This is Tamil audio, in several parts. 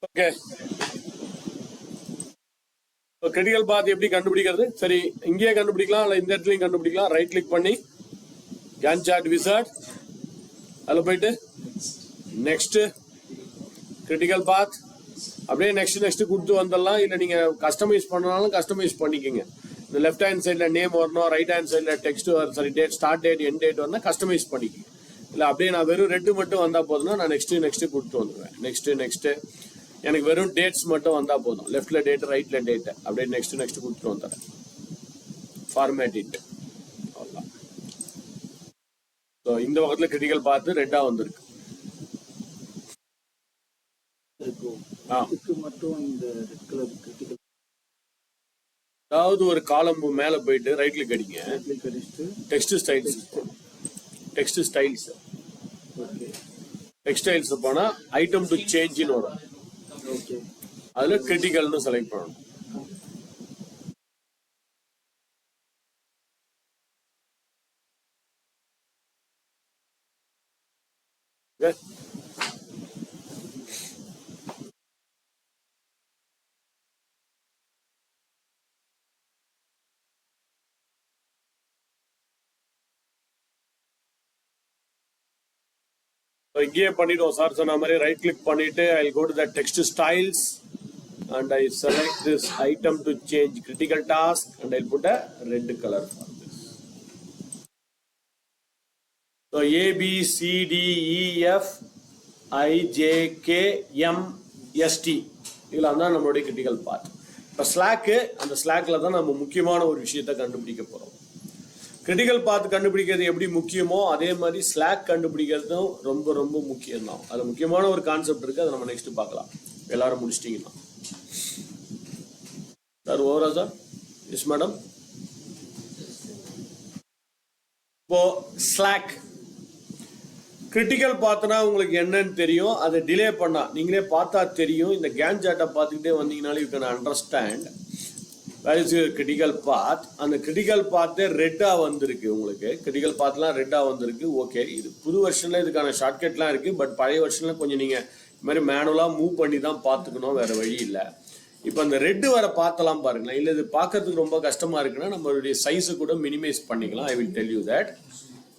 ஓகே, கிரிட்டிக்கல் பாத் எப்படி கண்டுபிடிக்கிறது? சரி, இங்கேயே கண்டுபிடிக்கலாம், இல்லை இந்த இடத்துலையும் கண்டுபிடிக்கலாம். ரைட் கிளிக் பண்ணி கேன் சார்ட் விசார்ட் அதில் போயிட்டு நெக்ஸ்ட் கிரிட்டிக்கல் பாத் அப்படியே நெக்ஸ்ட் கொடுத்து வந்துடலாம். இல்லை நீங்கள் கஸ்டமைஸ் பண்ணாலும் கஸ்டமைஸ் பண்ணிக்கோங்க. இந்த லெஃப்ட் ஹேண்ட் சைடில் நேம் வரணும், ரைட் ஹேண்ட் சைடில் text sorry date, start date, end date வரணும், கஸ்டமைஸ் பண்ணிக்கோங்க. இல்லை அப்படியே நான் வெறும் ரெட்டு மட்டும் வந்தால் போதும்னா நான் நெக்ஸ்ட் கொடுத்து வந்துடுவேன். நெக்ஸ்ட் எனக்கு வெறும் டேட்ஸ் மட்டும் வந்தால் போதும். லெஃப்ட்ல டேட், ரைட்ல டேட், அப்படியே நெக்ஸ்ட் கொடுத்துட்டு வந்துடுறேன். ஃபார்மேட் இட் அவ்வளோதான். ஸோ இந்த பக்கத்தில் கிரிட்டிக்கல் பார்த்து ரெட்டாக வந்திருக்கு. அதாவது ஒரு காலம் மேல போயிட்டு ரைட் கிளிக் அடிங்க. டெக்ஸ்ட் ஸ்டைல்ஸ் போனா ஐட்டம் டு சேஞ்ச்னு வரும். அதுல கிரிட்டிக்கல்னு செலக்ட் பண்ணணும். இங்கேயே பண்ணிடுவோம் சார் சொன்ன மாதிரி. ரைட் கிளிக் பண்ணிட்டு I go to the text styles and I select this item to change critical task and I'll put a red color for this. So A, B, C, D, E, F, I, J, K, M, S, T இதெல்லாம் தான் நம்மளுடைய கிரிட்டிக்கல் பார்ட். இப்போ ஸ்லாக்கு, அந்த ஸ்லாக்ல தான் நம்ம முக்கியமான ஒரு விஷயத்தை கண்டுபிடிக்க போகிறோம். கிரிட்டிக்கல் பார்த்து கண்டுபிடிக்கிறது எப்படி முக்கியமோ அதே மாதிரி ஸ்லாக் கண்டுபிடிக்கிறதும் ரொம்ப ரொம்ப முக்கியம் தான். அது முக்கியமான ஒரு கான்செப்ட் இருக்கு, அதை நம்ம நெக்ஸ்ட் பார்க்கலாம். எல்லாரும் முடிச்சிட்டீங்கன்னா சார் ஓவரா சார்? Yes madam. இப்போ ஸ்லாக் கிரிட்டிக்கல் பார்த்தனா உங்களுக்கு என்னன்னு தெரியும். அதை டிலே பண்ணா நீங்களே பார்த்தா தெரியும். இந்த கேன் சார்ட்டை பார்த்துக்கிட்டே வந்தீங்கனாலும் you can understand where is critical path. அந்த கிரிட்டிக்கல் பாத்தே ரெட்டா வந்திருக்கு. உங்களுக்கு கிரிட்டிக்கல் பாத்லாம் ரெட்டா வந்திருக்கு. ஓகே, இது புது வெர்ஷன்ல இதுக்கான ஷார்ட்கட்லாம் இருக்கு. பட் பழைய வெர்ஷன்ல கொஞ்சம் நீங்க இது மாதிரி மேனுவலா மூவ் பண்ணி தான் பார்த்துக்கணும், வேற வழி இல்லை. இப்போ அந்த ரெட்டு வர பார்த்தலாம் பாருங்களேன். இல்லை இது பார்க்கறதுக்கு ரொம்ப கஷ்டமா இருக்குன்னா நம்மளுடைய சைஸை கூட மினிமைஸ் பண்ணிக்கலாம். I will tell you that.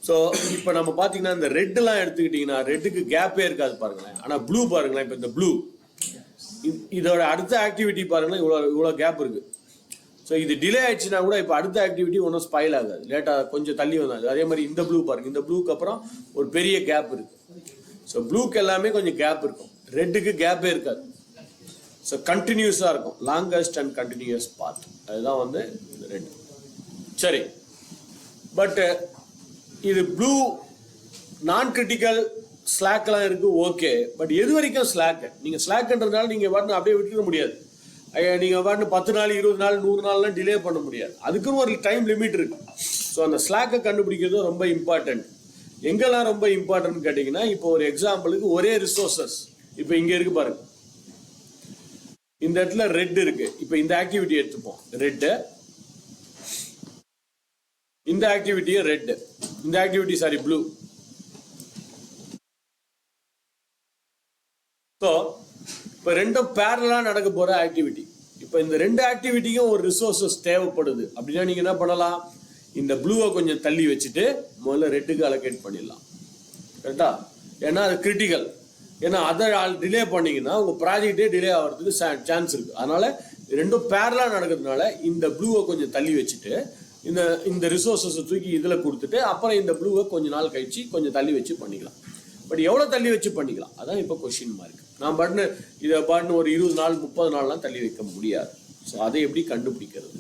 So இப்போ நம்ம பார்த்தீங்கன்னா இந்த ரெட்டுலாம் எடுத்துக்கிட்டிங்கன்னா ரெட்டுக்கு கேப்பே இருக்காது பாருங்களேன். ஆனால் ப்ளூ பாருங்களேன். இப்போ இந்த ப்ளூ இதோட அடுத்த ஆக்டிவிட்டி பாருங்களேன், இவ்வளோ கேப் இருக்கு. ஸோ இது டிலே ஆயிடுச்சுன்னா கூட இப்போ அடுத்த ஆக்டிவிட்டி ஒன்றும் ஸ்பாயில் ஆகாது, லேட்டாக கொஞ்சம் தள்ளி வந்தாது. அதே மாதிரி இந்த ப்ளூ பாருங்க, இந்த ப்ளூக்கு அப்புறம் ஒரு பெரிய கேப் இருக்கு. ஸோ ப்ளூக்கு எல்லாமே கொஞ்சம் கேப் இருக்கும், ரெட்டுக்கு கேப்பே இருக்காது. ஸோ கண்டினியூஸாக இருக்கும், லாங்கஸ்ட் அண்ட் கண்டினியூஸ் பாத். அதுதான் வந்து இந்த ரெட். சரி, பட் இது ப்ளூ நான் கிரிட்டிக்கல் ஸ்லாக்லாம் இருக்கு. ஓகே, பட் எது வரைக்கும் ஸ்லாக்? நீங்கள் ஸ்லாக்ன்றதுனால நீங்கள் பாட்டு அப்படியே விட்டுட முடியாது. நீங்கள் பாட்டு 10 நாள் 20 நாள் 100 நாள்லாம் டிலே பண்ண முடியாது. அதுக்குன்னு ஒரு டைம் லிமிட் இருக்கு. ஸோ அந்த ஸ்லாக்கை கண்டுபிடிக்கிறது ரொம்ப இம்பார்ட்டன்ட். எங்கெல்லாம் ரொம்ப இம்பார்ட்டன்ட் கேட்டிங்கன்னா, இப்போ ஒரு எக்ஸாம்பிளுக்கு ஒரே ரிசோர்சஸ் இப்போ இங்கே இருக்கு பாருங்க. இந்த இடத்துல ரெட் இருக்கு. இப்போ இந்த ஆக்டிவிட்டி எடுத்துப்போம், ரெட்டு. இந்த ஆக்டிவிட்டியை ரெட், இந்த ஆக்டிவிட்டி சாரி ப்ளூ. ஸோ இப்போ ரெண்டும் பேரலா நடக்க போற ஆக்டிவிட்டி. இப்போ இந்த ரெண்டு ஆக்டிவிட்டிக்கும் ஒரு ரிசோர்சஸ் தேவைப்படுது அப்படின்னா நீங்க என்ன பண்ணலாம், இந்த ப்ளூவை கொஞ்சம் தள்ளி வச்சுட்டு முதல்ல ரெட்டுக்கு அலோகேட் பண்ணிடலாம். கரெக்டா? ஏன்னா அது கிரிட்டிக்கல். ஏன்னா அதை டிலே பண்ணீங்கன்னா உங்க ப்ராஜெக்டே டிலே ஆகிறதுக்கு சான்ஸ் இருக்கு. அதனால ரெண்டும் பேரலா நடக்கிறதுனால இந்த ப்ளூவை கொஞ்சம் தள்ளி வச்சுட்டு இந்த ரிசோர்சஸை தூக்கி இதில் கொடுத்துட்டு அப்புறம் இந்த ப்ளூவை கொஞ்ச நாள் கழிச்சு கொஞ்சம் தள்ளி வச்சு பண்ணிக்கலாம். பட் எவ்வளோ தள்ளி வச்சு பண்ணிக்கலாம் அதான் இப்போ கொஸ்டின் மார்க். நான் பாட்டுன்னு இதை பாட்டுன்னு ஒரு 20 நாள் 30 நாள்லாம் தள்ளி வைக்க முடியாது. ஸோ அதை எப்படி கண்டுபிடிக்கிறது?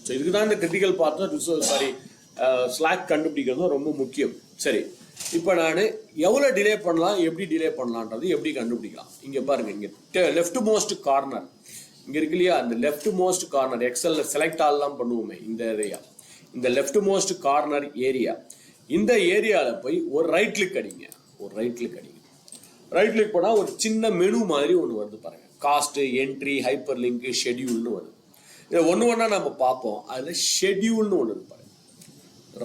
ஸோ இதுக்கு தான் இந்த கிரிட்டிக்கல் பார்த்தா ஸ்லாக் கண்டுபிடிக்கிறதும் ரொம்ப முக்கியம். சரி, இப்போ நான் எவ்வளோ டிலே பண்ணலாம், எப்படி டிலே பண்ணலான்றது எப்படி கண்டுபிடிக்கலாம்? இங்கே பாருங்க, இங்கே லெஃப்ட் மோஸ்ட் கார்னர் இங்கே இருக்கு இல்லையா? அந்த லெஃப்ட் மோஸ்ட் கார்னர் எக்ஸல்ல செலக்ட் ஆல்லாம் பண்ணுவோமே, இந்த ஏரியா, இந்த லெஃப்ட் மோஸ்ட் கார்னர் ஏரியா, இந்த ஏரியாவில் போய் ஒரு ரைட் கிளிக் அடிங்க. ரைட் கிளிக் பண்ணால் ஒரு சின்ன மெனு மாதிரி ஒன்று வருது பாருங்க. காஸ்ட், என்ட்ரி, ஹைப்பர் லிங்க், ஷெட்யூல்னு வருது. இதை ஒன்று நம்ம பார்ப்போம். அதில் ஷெட்யூல்னு ஒன்று இருக்கு பாருங்க.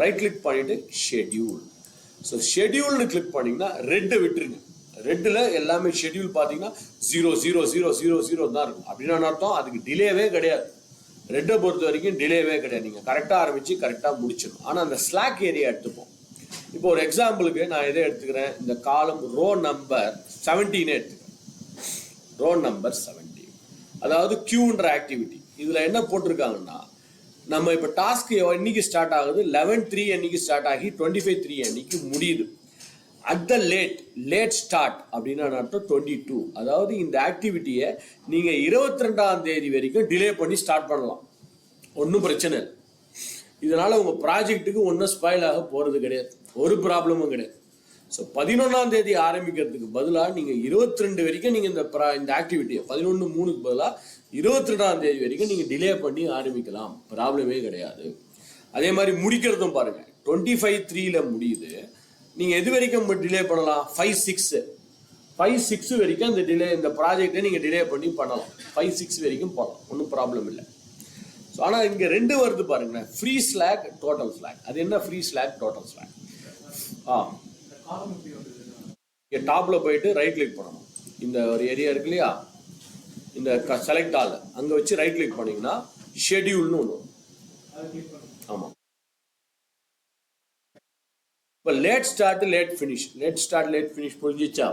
ரைட் கிளிக் பண்ணிட்டு ஷெட்யூல். ஸோ ஷெட்யூல்னு கிளிக் பண்ணீங்கன்னா ரெட்டை விட்டுருங்க. ரெட்டில் எல்லாமே ஷெட்யூல் பார்த்தீங்கன்னா 0 தான் இருக்கும். அப்படின்னு அர்த்தம் அதுக்கு டிலேவே கிடையாது. ரெட்டை பொறுத்த வரைக்கும் டிலேவே கிடையாது. நீங்கள் கரெக்டாக ஆரம்பித்து கரெக்டாக முடிச்சிடணும். ஆனால் அந்த ஸ்லாக் ஏரியா எடுத்துப்போம். இப்போ ஒரு எக்ஸாம்பிளுக்கு நான் எதை எடுத்துக்கிறேன், இந்த காலம் ரோ நம்பர் 17 எடுத்துக்கிறேன். ரோ நம்பர் 17, அதாவது கியூன்ற ஆக்டிவிட்டி. இதில் என்ன போட்டிருக்காங்கன்னா, நம்ம இப்போ டாஸ்க் என்னைக்கு ஸ்டார்ட் ஆகுது, 11/3 அன்னைக்கு ஸ்டார்ட் ஆகி 25/3 அன்னைக்கு முடியுது. அட் த லேட் ஸ்டார்ட் அப்படின்னா அர்த்தம் 22. அதாவது இந்த ஆக்டிவிட்டியை நீங்கள் 22ஆம் தேதி வரைக்கும் டிலே பண்ணி ஸ்டார்ட் பண்ணலாம், ஒன்றும் பிரச்சனை இல்லை. இதனால் உங்கள் ப்ராஜெக்ட்டுக்கு ஒன்றும் ஸ்பாயில் ஆக போகிறது கிடையாது, ஒரு ப்ராப்ளமும் கிடையாது. ஸோ 11ஆம் தேதி ஆரம்பிக்கிறதுக்கு பதிலாக நீங்கள் 22 வரைக்கும் நீங்கள் இந்த ஆக்டிவிட்டியை 11/3க்கு பதிலாக 22ஆம் தேதி வரைக்கும் நீங்கள் டிலே பண்ணி ஆரம்பிக்கலாம், ப்ராப்ளமே கிடையாது. அதே மாதிரி முடிக்கிறதும் பாருங்கள், 25/3 முடியுது. நீங்கள் எது வரைக்கும் டிலே பண்ணலாம், 5/6 வரைக்கும் இந்த ப்ராஜெக்டை நீங்கள் டிலே பண்ணி பண்ணலாம். 5/6 வரைக்கும் போகலாம், ஒன்றும் ப்ராப்ளம் இல்லை. ஸோ ஆனால் இங்கே 2 வருது பாருங்க, ஃப்ரீ ஸ்லாக், டோட்டல் ஸ்லாக். அது என்ன ஃப்ரீ ஸ்லாக், டோட்டல் ஸ்லாக்? இங்கே டாப்பில் போயிட்டு ரைட் கிளிக் பண்ணணும். இந்த ஒரு ஏரியா இருக்கு இல்லையா, இந்த செலக்ட் ஆல் அங்கே வச்சு ரைட் கிளிக் பண்ணிங்கன்னா ஷெட்யூல்னு ஒன்று. ஆமாம். இப்போ லேட் ஸ்டார்ட் லேட் ஃபினிஷ் புரிஞ்சிச்சா?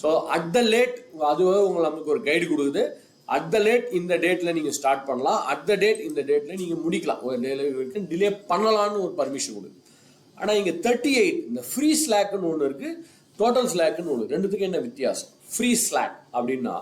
ஸோ அட் த லேட், அதுவே நமக்கு ஒரு கைடு கொடுக்குது. அட் த லேட் இந்த டேட்டில் நீங்கள் ஸ்டார்ட் பண்ணலாம், அட் த டேட் இந்த டேட்டில் நீங்கள் முடிக்கலாம், ஒரு வரைக்கும் டிலே பண்ணலான்னு ஒரு பர்மிஷன் கொடுக்குது. ஆனால் இங்கே 38 இந்த ஃப்ரீ ஸ்லாக்னு ஒன்று இருக்குது, டோட்டல் ஸ்லாக்னு ஒன்று. ரெண்டுத்துக்கும் என்ன வித்தியாசம்? ஃப்ரீ ஸ்லாக் அப்படின்னா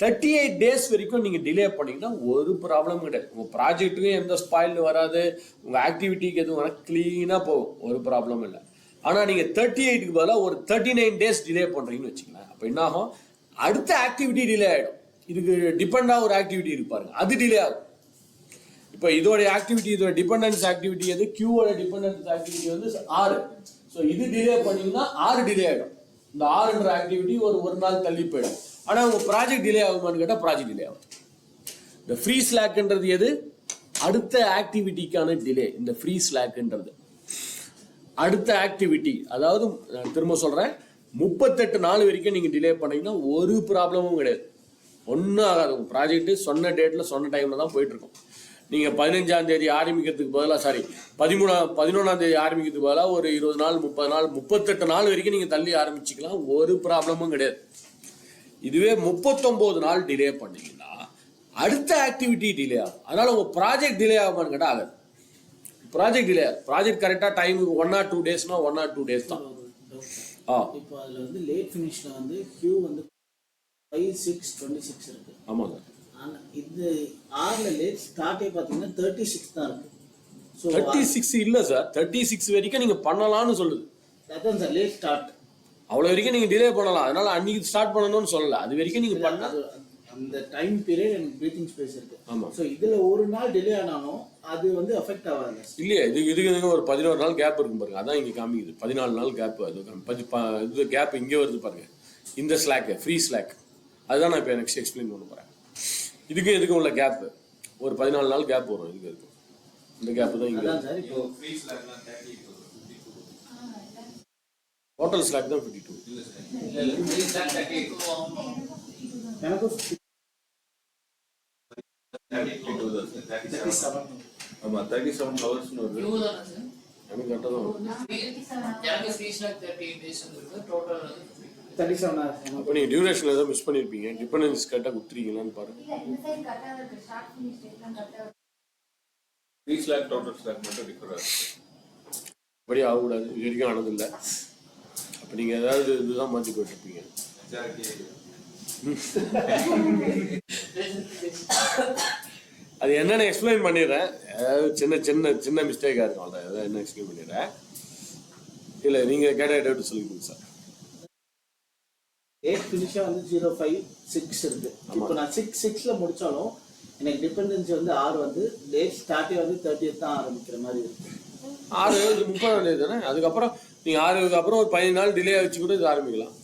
38 days வரைக்கும் நீங்கள் டிலே பண்ணிங்கன்னா ஒரு ப்ராப்ளமும் கிடையாது. உங்கள் ப்ராஜெக்ட்டுக்கும் எந்த ஸ்பாயில் வராது, உங்கள் ஆக்டிவிட்டிக்கு எதுவும் வர க்ளீனாக போகும், ஒரு ப்ராப்ளமும் இல்லை. ஆனால் நீங்கள் 38க்கு பதிலாக ஒரு 39 days டிலே பண்ணுறீங்கன்னு வச்சுக்கலாம். அப்போ என்ன ஆகும், அடுத்த ஆக்டிவிட்டி டிலே ஆகிடும். இதுக்கு டிபெண்டாக ஒரு ஆக்டிவிட்டி இருப்பாருங்க, அது டிலே ஆகும். இப்போ இதோட ஆக்டிவிட்டி, இதோட டிபெண்டன்ஸ் ஆக்டிவிட்டி எது, கியூவோட டிபெண்டன்ஸ் ஆக்டிவிட்டி வந்து 6. ஸோ இது டிலே பண்ணிங்கன்னா 6 டிலே ஆகிடும். இந்த 6ன்ற ஆக்டிவிட்டி ஒரு நாள் தள்ளி போயிடும். ஆனால் உங்கள் ப்ராஜெக்ட் டிலே ஆகுமான்னு கேட்டால் ப்ராஜெக்ட் டிலே ஆகும். இந்த ஃப்ரீ ஸ்லாக்ன்றது எது, அடுத்த ஆக்டிவிட்டிக்கான டிலே. இந்த ஃப்ரீ ஸ்லாக்ன்றது அடுத்த ஆக்டிவிட்டி, அதாவது திரும்ப சொல்கிறேன், 38 நாள் வரைக்கும் நீங்கள் டிலே பண்ணீங்கன்னா ஒரு ப்ராப்ளமும் கிடையாது, ஒன்றும் ஆகாது. உங்கள் ப்ராஜெக்ட்டு சொன்ன டேட்டில் சொன்ன டைமில் தான் போயிட்டுருக்கும். நீங்கள் 15ஆம் தேதி ஆரம்பிக்கிறதுக்கு பதிலாக 11ஆம் தேதி ஆரம்பிக்கிறதுக்கு பதிலாக ஒரு 20 நாள் 30 நாள் 38 நாள் வரைக்கும் நீங்கள் தள்ளி ஆரம்பிச்சிக்கலாம், ஒரு ப்ராப்ளமும் கிடையாது. இதுவே 39 நாள் டிலே பண்ணீங்கன்னா அடுத்த ஆக்டிவிட்டி டிலே ஆகும். அதனால் உங்கள் ப்ராஜெக்ட் டிலே ஆகுமான்னு கேட்டால் ஆகாது. ப்ராஜெக்ட் கரெக்டாக டைமுக்கு 1 or 2 days 1 or 2 days தான். இப்போ அதில் வந்து லேட் ஃபினிஷில் வந்து கியூ வந்து 5/6/26 இருக்கு. ஆமாங்க. ஆனால் இது 6ல் லேட் ஸ்டார்ட்டே பார்த்தீங்கன்னா 36 தான் இருக்கு. ஸோ 36 இல்லை சார், 36 வரைக்கும் நீங்கள் பண்ணலாம்னு சொல்லுது. அதான் சார் லேட் ஸ்டார்ட், அவ்வளோ வரைக்கும் நீங்கள் டிலே பண்ணலாம். அதனால அன்னைக்கு ஸ்டார்ட் பண்ணணும்னு சொல்லலை, அது வரைக்கும் நீங்கள் பண்ணலாம். அந்த டைம் பீரியட் எனக்கு பிரீத்திங் ஸ்பேஸ் இருக்கு. ஆமாம். ஸோ இதில் ஒரு நாள் டிலே ஆனாலும் அது வந்து அஃபெக்ட் ஆகாது இல்லையா? இதுக்கு ஒரு 11 நாள் கேப் இருக்கும் பாருங்க, அதான் இங்கே காமிக்குது 14 நாள் கேப். அது இது கேப் இங்கே வருது பாருங்க, இந்த ஸ்லாக் ஃப்ரீ ஸ்லாக், அதுதான் நான் இப்போ நெக்ஸ்ட் எக்ஸ்பிளைன் பண்ண போகிறேன். இதுக்கும் உள்ள கேப் ஒரு 14 நாள் கேப் வரும். இதுக்கு இருக்கும் இந்த கேப் தான் இங்கே. டோட்டல் ஸ்லாக் தான் 52. எனக்கு 37 hours வருது. எனக்கு கரெக்டாக தான் வரும். அப்போ நீங்கள் டியூரேஷன் ஏதாவது மிஸ் பண்ணியிருப்பீங்க, டிபெண்டன்ஸ் கரெக்டாக கொடுத்துருக்கீங்களான்னு பாருங்க. ஃப்ரீ ஸ்லாக் டோட்டல் ஸ்லாக் மட்டும் டிஃபர் இப்படி ஆகக்கூடாது, இது வரைக்கும் ஆனதில்லை. அப்போ நீங்கள் ஏதாவது இதுதான் மாற்றி போயிட்டுருப்பீங்க. அது என்னென்னு எக்ஸ்பிளைன் பண்ணிடுறேன். அதாவது சின்ன மிஸ்டேக்காக இருக்கும், அதை என்ன எக்ஸ்பிளைன் பண்ணிடுறேன். இல்லை நீங்கள் கேட்ட டேட்டு சொல்லிக்கோங்க சார். லேட் ஃபினிஷாக வந்து 0/5/6 இருக்கு. இப்போ நான் 6/6ல் முடித்தாலும் எனக்கு டிபெண்டன்சி வந்து 6 வந்து லேட் ஸ்டார்ட்டே வந்து 30th தான் ஆரம்பிக்கிற மாதிரி இருக்கு. 6 30ஆம் தேதி தானே, அதுக்கப்புறம் நீங்கள் 6க்கு அப்புறம் ஒரு 15 நாள் டிலே வச்சு கூட இது ஆரம்பிக்கலாம்,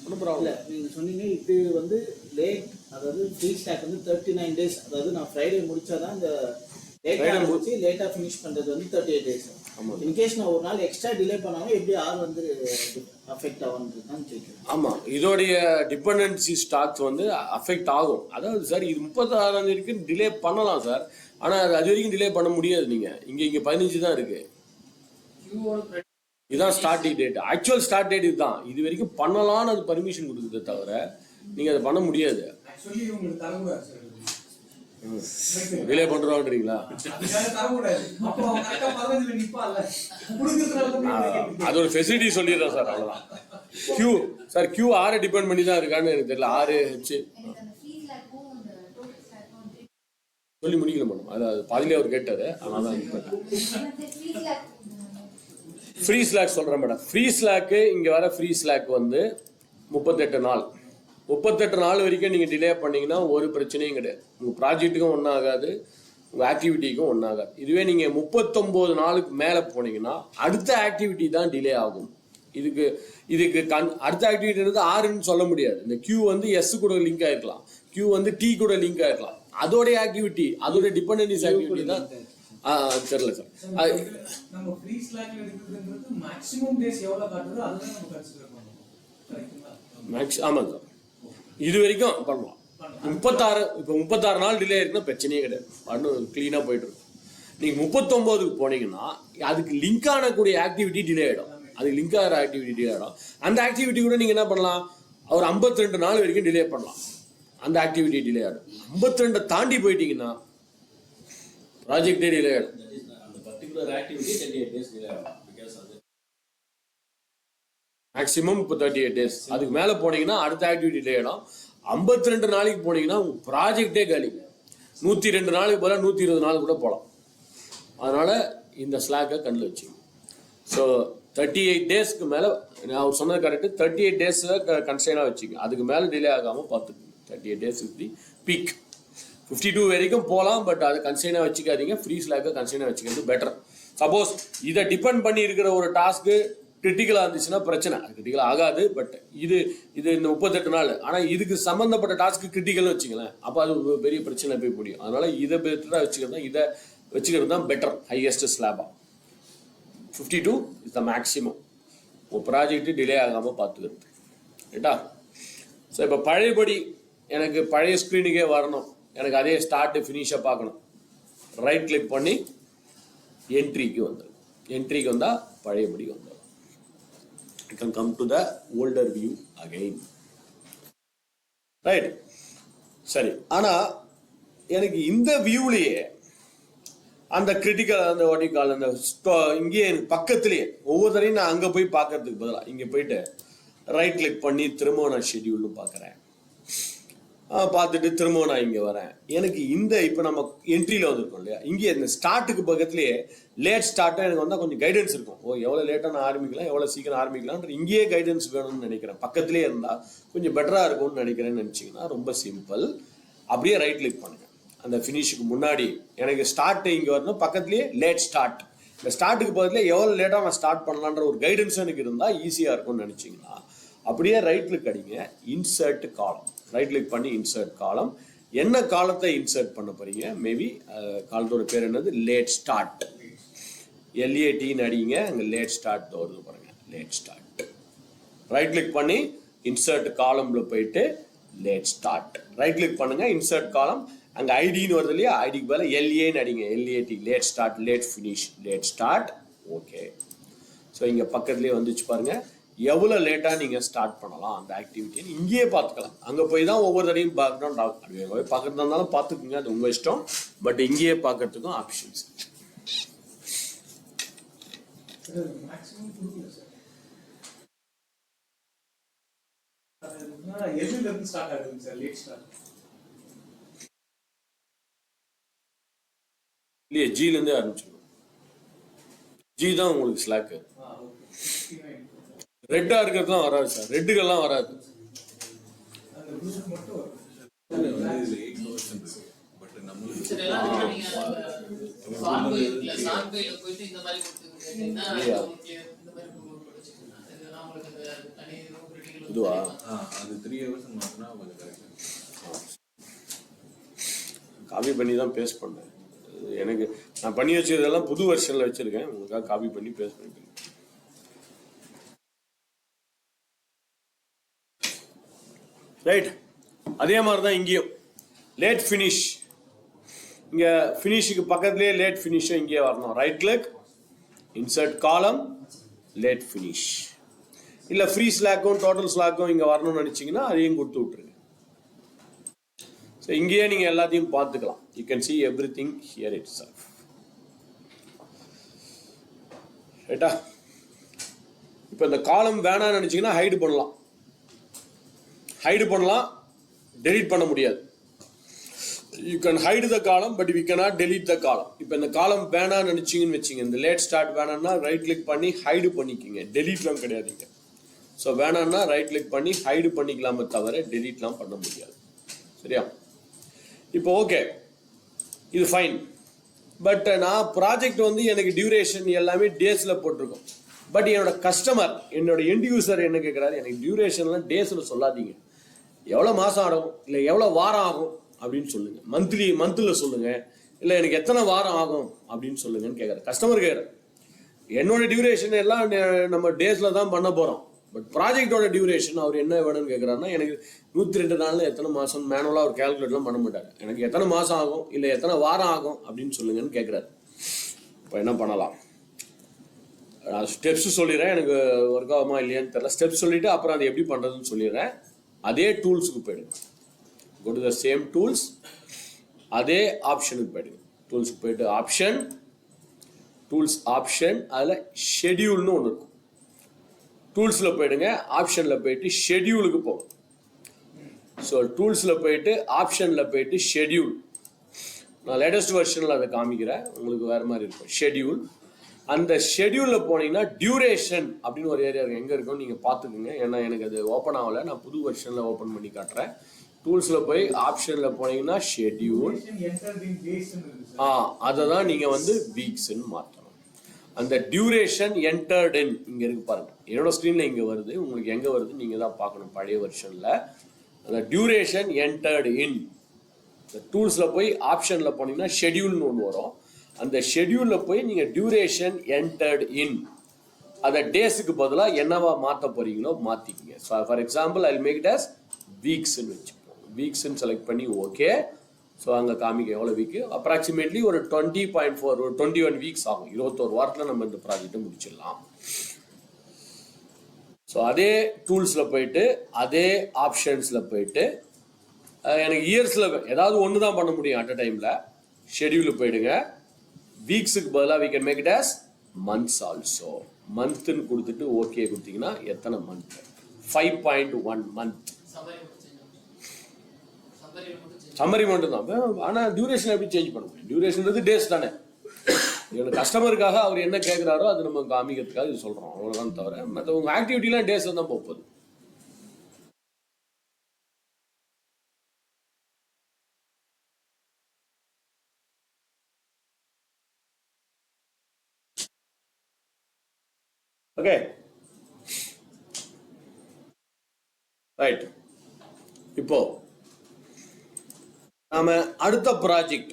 ஒன்றும் ப்ராப்ளம் இல்லை. நீங்கள் சொன்னீங்க இது வந்து லேட், அதாவது ஃப்ரீ ஸ்டாக் வந்து 39 days, அதாவது நான் ஃப்ரைடே முடிச்சாதான் இந்த லேட்டாக முடிச்சு லேட்டாக ஃபினிஷ் பண்ணுறது வந்து 38 days. இன்கேஸ் நான் ஒரு நாள் எக்ஸ்ட்ரா டிலே பண்ணாலும் எப்படி ஆர் வந்து அஃபெக்ட் ஆகுன்றது தான் கேட்குறேன். ஆமாம், இதோடைய டிபெண்டன்சி ஸ்டாக்ஸ் வந்து அஃபெக்ட் ஆகும். அதாவது சார் இது 36ஆம் தேதிக்கு டிலே பண்ணலாம் சார், ஆனால் அது வரைக்கும் டிலே பண்ண முடியாது. நீங்கள் இங்கே 15 தான் இருக்குது. இதுதான் starting date. Actual start date இதுதான். இது வரைக்கும் பண்ணலாம்னு அது பர்மிஷன் கொடுக்குறத தவிர நீங்கள் அதை பண்ண முடியாது. டிலே பண்ணுறோன்றீங்களா? அது ஒரு ஃபெசிலிட்டி சொல்லிடுறேன் சார், அவ்வளோதான். கியூ ஆறு டிபெண்ட் பண்ணி தான் இருக்கான்னு எனக்கு தெரியல. 6 ஹெச் சொல்லி முடிக்கல மேடம். அது பாதிலே அவர் கேட்டார், அதனால தான் ஃப்ரீ ஸ்லாக் சொல்கிறேன் மேடம். ஃப்ரீ ஸ்லாக்கு இங்கே வர ஃப்ரீ ஸ்லாக் வந்து 38 நாள். 38 நாள் வரைக்கும் நீங்கள் டிலே பண்ணிங்கன்னா ஒரு பிரச்சனையும் கிடையாது. உங்கள் ப்ராஜெக்ட்டுக்கும் ஒன்றும் ஆகாது, உங்கள் ஆக்டிவிட்டிக்கும் ஒன்றும் ஆகாது. இதுவே நீங்கள் 39 நாளுக்கு மேலே போனீங்கன்னா அடுத்த ஆக்டிவிட்டி தான் டிலே ஆகும். இதுக்கு அடுத்த ஆக்டிவிட்டி ஆறுன்னு சொல்ல முடியாது. இந்த கியூ வந்து எஸ் கூட லிங்க் ஆகிருக்கலாம், கியூ வந்து டி கூட லிங்க் ஆகிருக்கலாம். அதோடைய ஆக்டிவிட்டி, அதோடைய டிபெண்டன்ஸ் ஆக்டிவிட்டி தான் தெரியல சார். நம்ம ஃப்ரீ ஸ்லாக்ல எடுக்கிறதுங்கிறது மேக்ஸிமம் டேஸ் எவ்வளவு காட்டுதோ அதுதான் நம்ம கன்சிடர் பண்ணுவோம். கரெக்ட்டுங்களா? ஆமாம் சார், இது வரைக்கும் பண்ணலாம். 36 நாள் டிலே இருக்குன்னா பிரச்சனையே கிடையாது, இன்னும் க்ளீனாக போயிட்டு இருக்கும். நீங்கள் 39க்கு போனீங்கன்னா அதுக்கு லிங்க் ஆனக்கூடிய ஆக்டிவிட்டி டிலே ஆகிடும். அதுக்கு லிங்க் ஆகிற ஆக்டிவிட்டி டிலே ஆகிடும். அந்த ஆக்டிவிட்டி கூட நீங்கள் என்ன பண்ணலாம், ஒரு 52 நாள் வரைக்கும் டிலே பண்ணலாம். அந்த ஆக்டிவிட்டி டிலே ஆகிடும். 52 தாண்டி போயிட்டீங்கன்னா ப்ராஜெக்டே டிலே ஆகிடும். மேக்ஸிமம் இப்போ 38 days. அதுக்கு மேலே போனீங்கன்னா அடுத்த ஆக்டிவிட்டி டிலே ஆகிடும். 52 நாளைக்கு போனீங்கன்னா உங்கள் ப்ராஜெக்டே காலி. 102 நாளைக்கு போல 120 நாள் கூட போகலாம். அதனால் இந்த ஸ்லாக்கை கண்ணில் வச்சுக்கோங்க. ஸோ 38 daysக்கு மேலே, அவர் சொன்னது கரெக்டு, 38 days கன்ஸ்டன்டாக வச்சுக்கோங்க. அதுக்கு மேலே டிலே ஆகாமல் பார்த்துக்கோங்க. 38 days இஸ் தி பீக். 52 வரைக்கும் போகலாம், பட் அதை கன்ஸ்டன்டாக வச்சுக்காதீங்க. ஃப்ரீ ஸ்லாக்கை கன்ஸ்டன்டாக வச்சுக்கிறது பெட்டர். சப்போஸ் இதை டிபெண்ட் பண்ணி இருக்கிற ஒரு டாஸ்க்கு கிரிட்டிக்கலாக இருந்துச்சுன்னா பிரச்சனை, அது கிரிட்டிக்கல் ஆகாது. பட் இது இந்த 38 நாள், ஆனால் இதுக்கு சம்மந்தப்பட்ட டாஸ்க்கு கிரிட்டிக்கல்னு வச்சுங்களேன், அப்போ அது பெரிய பிரச்சனை போய் முடியும். அதனால் இதை பெட்டராக வச்சுக்கிறது தான், இதை வச்சுக்கிறது தான் பெட்டர். ஹையஸ்ட் ஸ்லாபாக 52 இஸ் த மேக்ஸிமம். ஒரு ப்ராஜெக்ட்டு டிலே ஆகாமல் பார்த்துக்கிறது, ரைட்டா? ஸோ இப்போ பழையபடி எனக்கு பழைய ஸ்க்ரீனுக்கே வரணும், எனக்கு அதே ஸ்டார்ட்டு ஃபினிஷாக பார்க்கணும். ரைட் கிளிக் பண்ணி என்ட்ரிக்கு வந்துடும். என்ட்ரிக்கு வந்தால் பழையபடி வந்துடும். I can come to the older view again. Right, சரி. ஆனால் எனக்கு இந்த வியூலேயே அந்த கிரிட்டிக்கல், அந்த வாட்டிக்கால், அந்த இங்கேயே எனக்கு பக்கத்துலேயே ஒவ்வொருத்தரையும் நான் அங்கே போய் பார்க்கறதுக்கு பதிலாக இங்கே போயிட்டு ரைட் கிளிக் பண்ணி திரும்ப நான் ஷெட்யூல்னு பார்க்குறேன். பார்த்துட்டு திரும்ப நான் இங்கே வரேன். எனக்கு இந்த இப்போ நம்ம என்ட்ரியில் வந்திருக்கோம் இல்லையா, இங்கே இந்த ஸ்டார்ட்டுக்கு பக்கத்துலேயே லேட் ஸ்டார்ட்டாக எனக்கு வந்தால் கொஞ்சம் கைடன்ஸ் இருக்கும். எவ்வளோ லேட்டாக நான் ஆரம்பிக்கலாம், எவ்வளோ சீக்கிரம் ஆரம்பிக்கலான்ற இங்கேயே கைடன்ஸ் வேணும்னு நினைக்கிறேன். பக்கத்துலேயே இருந்தால் கொஞ்சம் பெட்டராக இருக்கும்னு நினைக்கிறேன்னு நினச்சிங்கன்னா ரொம்ப சிம்பிள். அப்படியே ரைட் கிளிக் பண்ணுங்க. அந்த ஃபினிஷுக்கு முன்னாடி எனக்கு ஸ்டார்ட்டு இங்கே வரணும், பக்கத்துலேயே லேட் ஸ்டார்ட். இந்த ஸ்டார்ட்டுக்கு பக்கத்துலேயே எவ்வளோ லேட்டாக நான் ஸ்டார்ட் பண்ணலான்ற ஒரு கைடன்ஸ் எனக்கு இருந்தால் ஈஸியாக இருக்கும்னு நினச்சிங்கன்னா அப்படியே ரைட் கிளிக் அடிங்க, இன்சர்ட் காலம். ரைட் கிளிக் பண்ணி இன்சர்ட் காலம். என்ன காலத்தை இன்சர்ட் பண்ண போறீங்க? மேபி காலத்தோட பேர் என்னது? Late start. LATன்னு அடிங்க, அங்கே லேட் ஸ்டார்ட் வருது பாருங்க, லேட் ஸ்டார்ட். ரைட் கிளிக் பண்ணி இன்சர்ட் காலம்ல போயிட்டு லேட் ஸ்டார்ட் ரைட் கிளிக் பண்ணுங்க, இன்சர்ட் காலம். அங்கே ஐடின்னு வருது இல்லையா, ஐடிக்கு பதில் LAன்னு அடிங்க, LAT, late start, late finish, late start. Okay. So இங்கே பக்கத்துலேயே வந்துச்சு பாருங்க, எவ்வளோ லேட்டாக நீங்கள் ஸ்டார்ட் பண்ணலாம் அந்த ஆக்டிவிட்டின்னு இங்கேயே பார்த்துக்கலாம். அங்கே போய் தான் ஒவ்வொரு தடையும் பார்க்கணும். அப்படியே போய் பார்க்கறதா இருந்தாலும் பார்த்துக்குங்க, அது உங்கள் இஷ்டம். பட் இங்கேயே பார்க்கறதுக்கும் ஆப்ஷன்ஸ். இல்லையே, ஜிலேருந்தே ஆரம்பிச்சிடும். ஜி தான் உங்களுக்கு ஸ்லாக்கு. ரெட்டா இருக்கிறதுலாம் வராது சார், ரெட்டுகள்லாம் வராது. இதுவா? அது 3 hours மாத்தினா கொஞ்சம் கரெக்ட். காப்பி பண்ணி தான் பேஸ்ட் பண்ணேன். எனக்கு நான் பண்ணி வச்சதெல்லாம் புது வெர்ஷனில் வச்சுருக்கேன், உங்களுக்காக காப்பி பண்ணி பேஸ்ட் பண்ணிக்கிறேன். ரைட், அதே மாதிரி தான் இங்கேயும் லேட் ஃபினிஷ். இங்கே ஃபினிஷுக்கு பக்கத்துலேயே லேட் ஃபினிஷும் இங்கேயே வரணும். ரைட் கிளிக், இன்சர்ட் காலம், லேட் ஃபினிஷ். இல்லை ஃப்ரீ ஸ்லாக்கும் டோட்டல் ஸ்லாக்கும் இங்கே வரணும்னு நினச்சிங்கன்னா அதையும் கொடுத்து விட்ருங்க. ஸோ இங்கேயே நீங்கள் எல்லாத்தையும் பார்த்துக்கலாம். You can see everything here itself. ரைட்டா? இப்போ இந்த காலம் வேணாம்னு நினச்சிங்கன்னா ஹைடு பண்ணலாம், delete பண்ண முடியாது. You can hide the column but we cannot delete the column. இப்போ இந்த காலம் வேணாம்னு நினச்சிங்கன்னு வச்சிங்க, இந்த லேட் ஸ்டார்ட் வேணாம்னா ரைட் கிளிக் பண்ணி ஹைடு பண்ணிக்கிங்க, டெலீட்லாம் கிடையாதுங்க. ஸோ வேணாம்னா ரைட் கிளிக் பண்ணி ஹைடு பண்ணிக்கலாமே தவிர டெலீட்லாம் பண்ண முடியாது. சரியா? இப்போ ஓகே, இது ஃபைன். பட் நான் ப்ராஜெக்ட் வந்து எனக்கு டியூரேஷன் எல்லாமே டேஸில் போட்டிருக்கோம். பட் என்னோட கஸ்டமர், என்னோட எண்ட் யூசர் என்ன கேட்குறாரு, எனக்கு டியூரேஷன்லாம் டேஸில் சொல்லாதீங்க, எவ்வளோ மாதம் ஆகும் இல்லை எவ்வளோ வாரம் ஆகும் அப்படின்னு சொல்லுங்கள், மந்தில் சொல்லுங்கள், இல்லை எனக்கு எத்தனை வாரம் ஆகும் அப்படின்னு சொல்லுங்கன்னு கேட்குறேன். கஸ்டமர் கேட்குறேன். என்னோட டியூரேஷன் எல்லாம் நம்ம டேஸில் தான் பண்ண போகிறோம். பட் ப்ராஜெக்டோட டியூரேஷன் அவர் என்ன வேணும்னு கேட்குறாருன்னா, எனக்கு 102 நாளில் எத்தனை மாதம் மேனுவலாக அவர் கேல்குலேட்லாம் பண்ண மாட்டார், எனக்கு எத்தனை மாதம் ஆகும் இல்லை எத்தனை வாரம் ஆகும் அப்படின்னு சொல்லுங்கன்னு கேட்குறாரு. இப்போ என்ன பண்ணலாம், நான் ஸ்டெப்ஸ் சொல்லிடுறேன், எனக்கு ஒர்க் ஆகுமா இல்லையான்னு தெரியல. ஸ்டெப்ஸ் சொல்லிவிட்டு அப்புறம் அதை எப்படி பண்ணுறதுன்னு சொல்லிடுறேன். அதே டூல்ஸுக்கு போயிடுங்க, go to the same tools, அதே ஆப்ஷனுக்கு போயிடுங்க. டூல்ஸுக்கு போயிட்டு ஆப்ஷன், அதில் ஷெடியூல்னு ஒன்று இருக்கும். டூல்ஸில் போயிடுங்க, ஆப்ஷனில் போயிட்டு ஷெடியூலுக்கு போகும். ஸோ டூல்ஸில் போயிட்டு ஆப்ஷனில் போயிட்டு ஷெடியூல். நான் லேட்டஸ்ட் வெர்ஷனில் அதை காமிக்கிறேன், உங்களுக்கு வேறு மாதிரி இருக்கும். ஷெடியூல், அந்த ஷெடியூலில் போனீங்கன்னா டியூரேஷன் அப்படின்னு ஒரு ஏரியா எங்கே இருக்குன்னு நீங்கள் பார்த்துக்குங்க. ஏன்னா எனக்கு அது ஓப்பன் ஆகலை, நான் புது வெர்ஷனில் ஓப்பன் பண்ணி காட்டுறேன். டூல்ஸில் போய் ஆப்ஷனில் போனீங்கன்னா ஷெடியூல், அதை தான் நீங்கள் வந்து வீக்ஸ்ன்னு மாற்றணும். அந்த டியூரேஷன் என்டர்ட் இன் இங்கே இருக்கு பாருங்க, என்னோட ஸ்க்ரீனில் இங்கே வருது, உங்களுக்கு எங்கே வருது நீங்கள் தான் பார்க்கணும். பழைய வெர்ஷனில் அந்த டியூரேஷன் என்டர்ட் இன், இந்த டூல்ஸில் போய் ஆப்ஷனில் போனீங்கன்னா ஷெடியூல்னு ஒன்று வரும். அந்த ஷெடியூலில் போய் நீங்கள் டியூரேஷன் என்டர்ட் இன், அதை டேஸுக்கு பதிலாக என்னவா மாற்ற போகிறீங்களோ மாற்றிக்கிங்க. So for example I make it as வீக்ஸ்ன்னு வச்சுப்போம். வீக்ஸ்ன்னு செலக்ட் பண்ணி ஓகே. ஸோ அங்கே காமிக்க எவ்வளோ வீக்கு, அப்ராக்சிமேட்லி ஒரு 20.4 ஒரு 21 வீக்ஸ் ஆகும். 21 வாரத்தில் நம்ம இந்த ப்ராஜெக்டை முடிச்சிடலாம். ஸோ அதே டூல்ஸில் போயிட்டு அதே ஆப்ஷன்ஸில் போயிட்டு எனக்கு இயர்ஸில் ஏதாவது ஒன்று தான் பண்ண முடியும் அட் அ டைமில். ஷெடியூலுக்கு போயிடுங்க, வீக்ஸுக்கு பதிலாக we can make it as months also. மந்த்துன்னு கொடுத்துட்டு ஓகே கொடுத்தீங்கன்னா எத்தனை மந்த், 5.1 மந்த். சம்மரி மட்டும் தான். ஆனால் டியூரேஷன் எப்படி சேஞ்ச் பண்ண முடியும், டியூரேஷன்றது டேஸ் தானே. என்னோட கஸ்டமருக்காக அவர் என்ன கேட்குறாரோ அது நம்ம காமிக்கிறதுக்காக இது சொல்கிறோம், அவ்வளோதான். தவிர மற்ற உங்கள் ஆக்டிவிட்டிலாம் டேஸ் தான் போகுது. Okay right. இப்போ நாம அடுத்த ப்ராஜெக்ட்,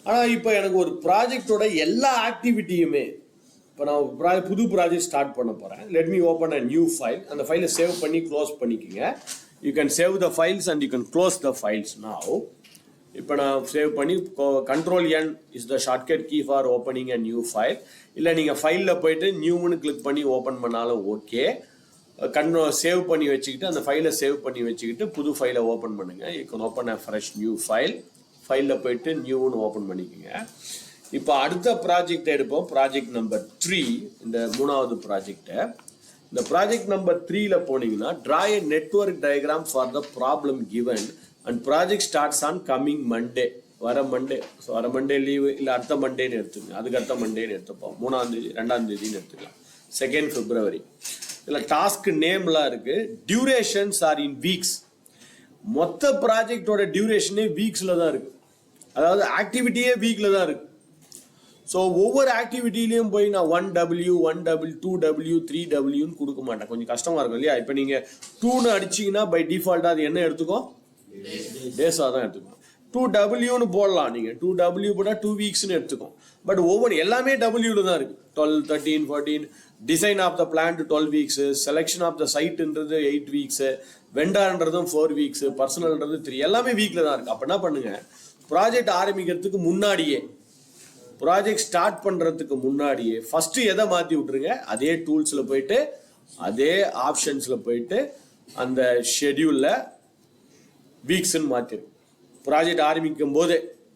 ஆனால் இப்போ எனக்கு ஒரு ப்ராஜெக்டோட எல்லா ஆக்டிவிட்டியுமே, இப்போ நான் புது ப்ராஜெக்ட் ஸ்டார்ட் பண்ண போகிறேன். Let me open a new file. அந்த ஃபைலை சேவ் பண்ணி க்ளோஸ் பண்ணிக்கோங்க. You can save the files and you can close the files now. இப்போ நான் சேவ் பண்ணி Ctrl N is the shortcut key for opening a new file. இல்லை நீங்கள் ஃபைலில் போயிட்டு நியூன்னு கிளிக் பண்ணி ஓப்பன் பண்ணாலும் ஓகே. சேவ் பண்ணி வச்சுக்கிட்டு அந்த ஃபைலை சேவ் பண்ணி வச்சுக்கிட்டு புது ஃபைலை ஓப்பன் பண்ணுங்கள். You can open a fresh new file. ஃபைலில் போயிட்டு நியூன்னு ஓப்பன் பண்ணிக்கோங்க. இப்போ அடுத்த ப்ராஜெக்ட் எடுப்போம், ப்ராஜெக்ட் நம்பர் 3, இந்த 3வது ப்ராஜெக்டை. இந்த ப்ராஜெக்ட் நம்பர் 3ல போனீங்கன்னா draw a network diagram for the problem given and project starts on coming Monday. வர மண்டே, ஸோ வர மண்டே லீவு இல்லை அடுத்த மண்டேன்னு எடுத்துக்கங்க. அதுக்கு அடுத்த மண்டேன்னு எடுத்துப்போம். 3ஆம் தேதி 2ஆம் தேதின்னு எடுத்துக்கலாம். 2 February. இதில் டாஸ்க் நேம்லாம் இருக்கு. டியூரேஷன்ஸ் ஆர் இன் வீக்ஸ். மொத்த ப்ராஜெக்டோட டியூரேஷனே வீக்ஸில் தான் இருக்கு, அதாவது ஆக்டிவிட்டியே வீக்கில் தான் இருக்கு. ஸோ ஒவ்வொரு ஆக்டிவிட்டிலையும் போய் நான் 1W 1W 2W 3Wன்னு கொடுக்க மாட்டேன், கொஞ்சம் கஷ்டமாக இருக்கும் இல்லையா. இப்போ நீங்கள் 2ன்னு அடிச்சிங்கன்னா பை டிஃபால்ட்டாக அது என்ன எடுத்துக்கும், டேஸாக தான் எடுத்துக்கும். 2W போடலாம் நீங்கள் 2W போட்டால் 2 வீக்ஸ்னு எடுத்துக்கும். பட் ஒவ்வொரு எல்லாமே டபிள்யூவில் தான் இருக்குது. 12, 13, 14 design of the plant 12 weeks, selection of the சைட்டுன்றது 8 வீக்ஸு, வெண்டார்ன்றதும் 4 வீக்ஸு, பர்சனல்ன்றது 3, எல்லாமே வீக்கில் தான் இருக்குது. அப்போ என்ன பண்ணுங்கள், ப்ராஜெக்ட் ஆரம்பிக்கிறதுக்கு முன்னாடியே, ப்ராஜெக்ட் ஸ்டார்ட் பண்ணுறதுக்கு முன்னாடியே ஃபஸ்ட்டு எதை மாற்றி விட்ருங்க, அதே டூல்ஸில் போயிட்டு அதே ஆப்ஷன்ஸில் போயிட்டு அந்த ஷெட்யூலில் வீக்ஸ்ன்னு மாற்றிடும். ப்ராஜெக்ட்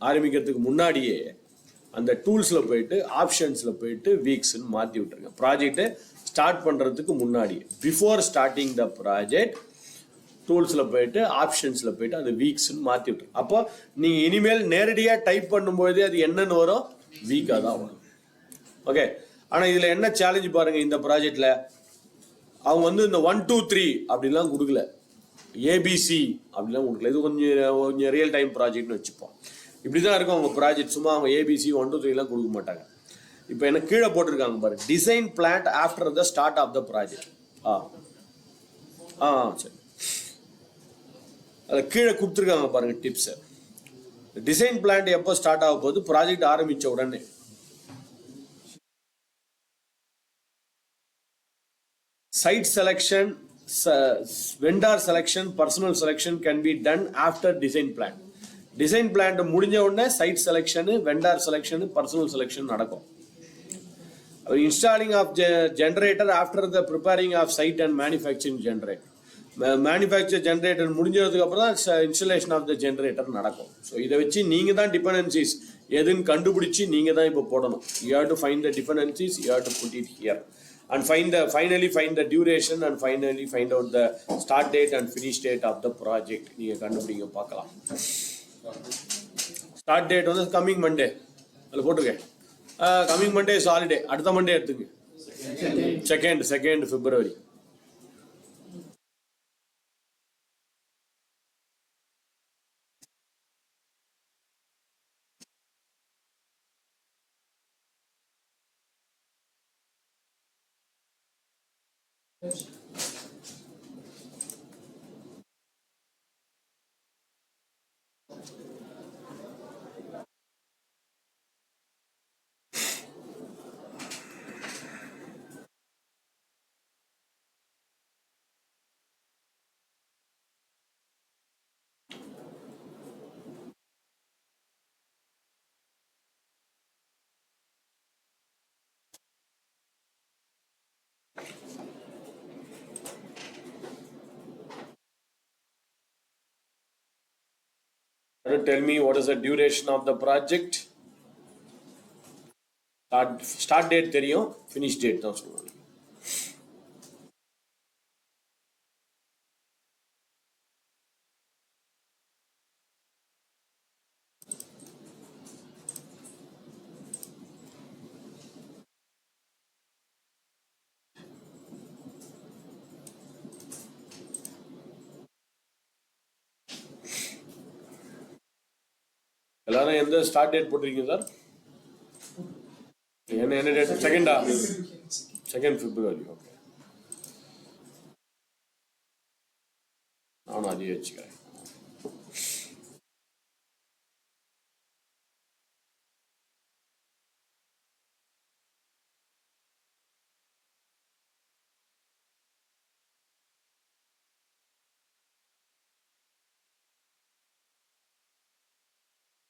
ஆரம்பிக்கிறதுக்கு முன்னாடியே அந்த டூல்ஸில் போயிட்டு ஆப்ஷன்ஸில் போயிட்டு வீக்ஸ்ன்னு மாற்றி விட்டுருங்க. ப்ராஜெக்டை ஸ்டார்ட் பண்ணுறதுக்கு முன்னாடியே, பிஃபோர் ஸ்டார்டிங் த ப்ராஜெக்ட் டூல்ஸில் போயிட்டு ஆப்ஷன்ஸில் போயிட்டு அது வீக்ஸ்ன்னு மாற்றி விட்டுருங்க. அப்போ நீங்கள் இனிமேல் நேரடியாக டைப் பண்ணும்போதே அது என்னன்னு வரும், வீக்காக தான் வரும். ஓகே. ஆனால் இதில் என்ன சேலஞ்சு பாருங்கள், இந்த ப்ராஜெக்டில் அவங்க வந்து இந்த 1 2 3 அப்படிலாம் கொடுக்கல, ஏபிசி அப்படிலாம் கொடுக்கல. இது கொஞ்சம் ரியல் டைம் ப்ராஜெக்ட்னு வச்சுப்போம். இப்படி தான் இருக்கும் அவங்க ப்ராஜெக்ட். சும்மா அவங்க ஏபிசி 1 2 3 கொடுக்க மாட்டாங்க. இப்போ எனக்கு கீழே போட்டிருக்காங்க பாரு, design planned after the start of the project. சரி, அதை கீழே கொடுத்துருக்காங்க பாருங்க டிப்ஸை. டிசைன் பிளான்ட் எப்போ ஸ்டார்ட் ஆக போகுது, ப்ராஜெக்ட் ஆரம்பித்த உடனே. Site selection, vendor selection, personal selection can be done after design plan. Design plan முடிஞ்ச உடனே site selection, vendor selection, personal selection நடக்கும். Installing of generator after the preparing of site and manufacturing generator. Manufacture generator முடிஞ்சதுக்கு அப்புறம் தான் installation of the generator நடக்கும். ஸோ இதை வச்சு நீங்கள் தான் dependencies எதுன்னு கண்டுபிடிச்சி நீங்கள் தான் இப்போ போடணும். You have to find the dependencies, you have to put it here. And finally find the duration and finally find out the start date and finish date of the project. நீங்கள் கண்டுபிடிங்க பார்க்கலாம். ஸ்டார்ட் டேட் வந்து கம்மிங் மண்டே அதில் போட்டுருக்கேன். கம்மிங் மண்டே இஸ் ஹாலிடே, அடுத்த மண்டே எடுத்துங்க, second February. Tell me what is the duration of the project. Start date தெரியும், finish date தான் சொல்லுவாங்க. எல்லாரும் எந்த ஸ்டார்ட் டேட் போட்டிருக்கீங்க சார்? என்ன டேட்? செகண்ட் பிப்ரவரி. ஓகே, நானும் அதையே வச்சுக்கிறேன்.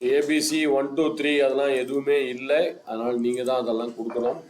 ஏபிசி 1 2 3 அதெல்லாம் எதுவுமே இல்லை, அதனால் நீங்கள் தான் அதெல்லாம் கொடுக்கணும்.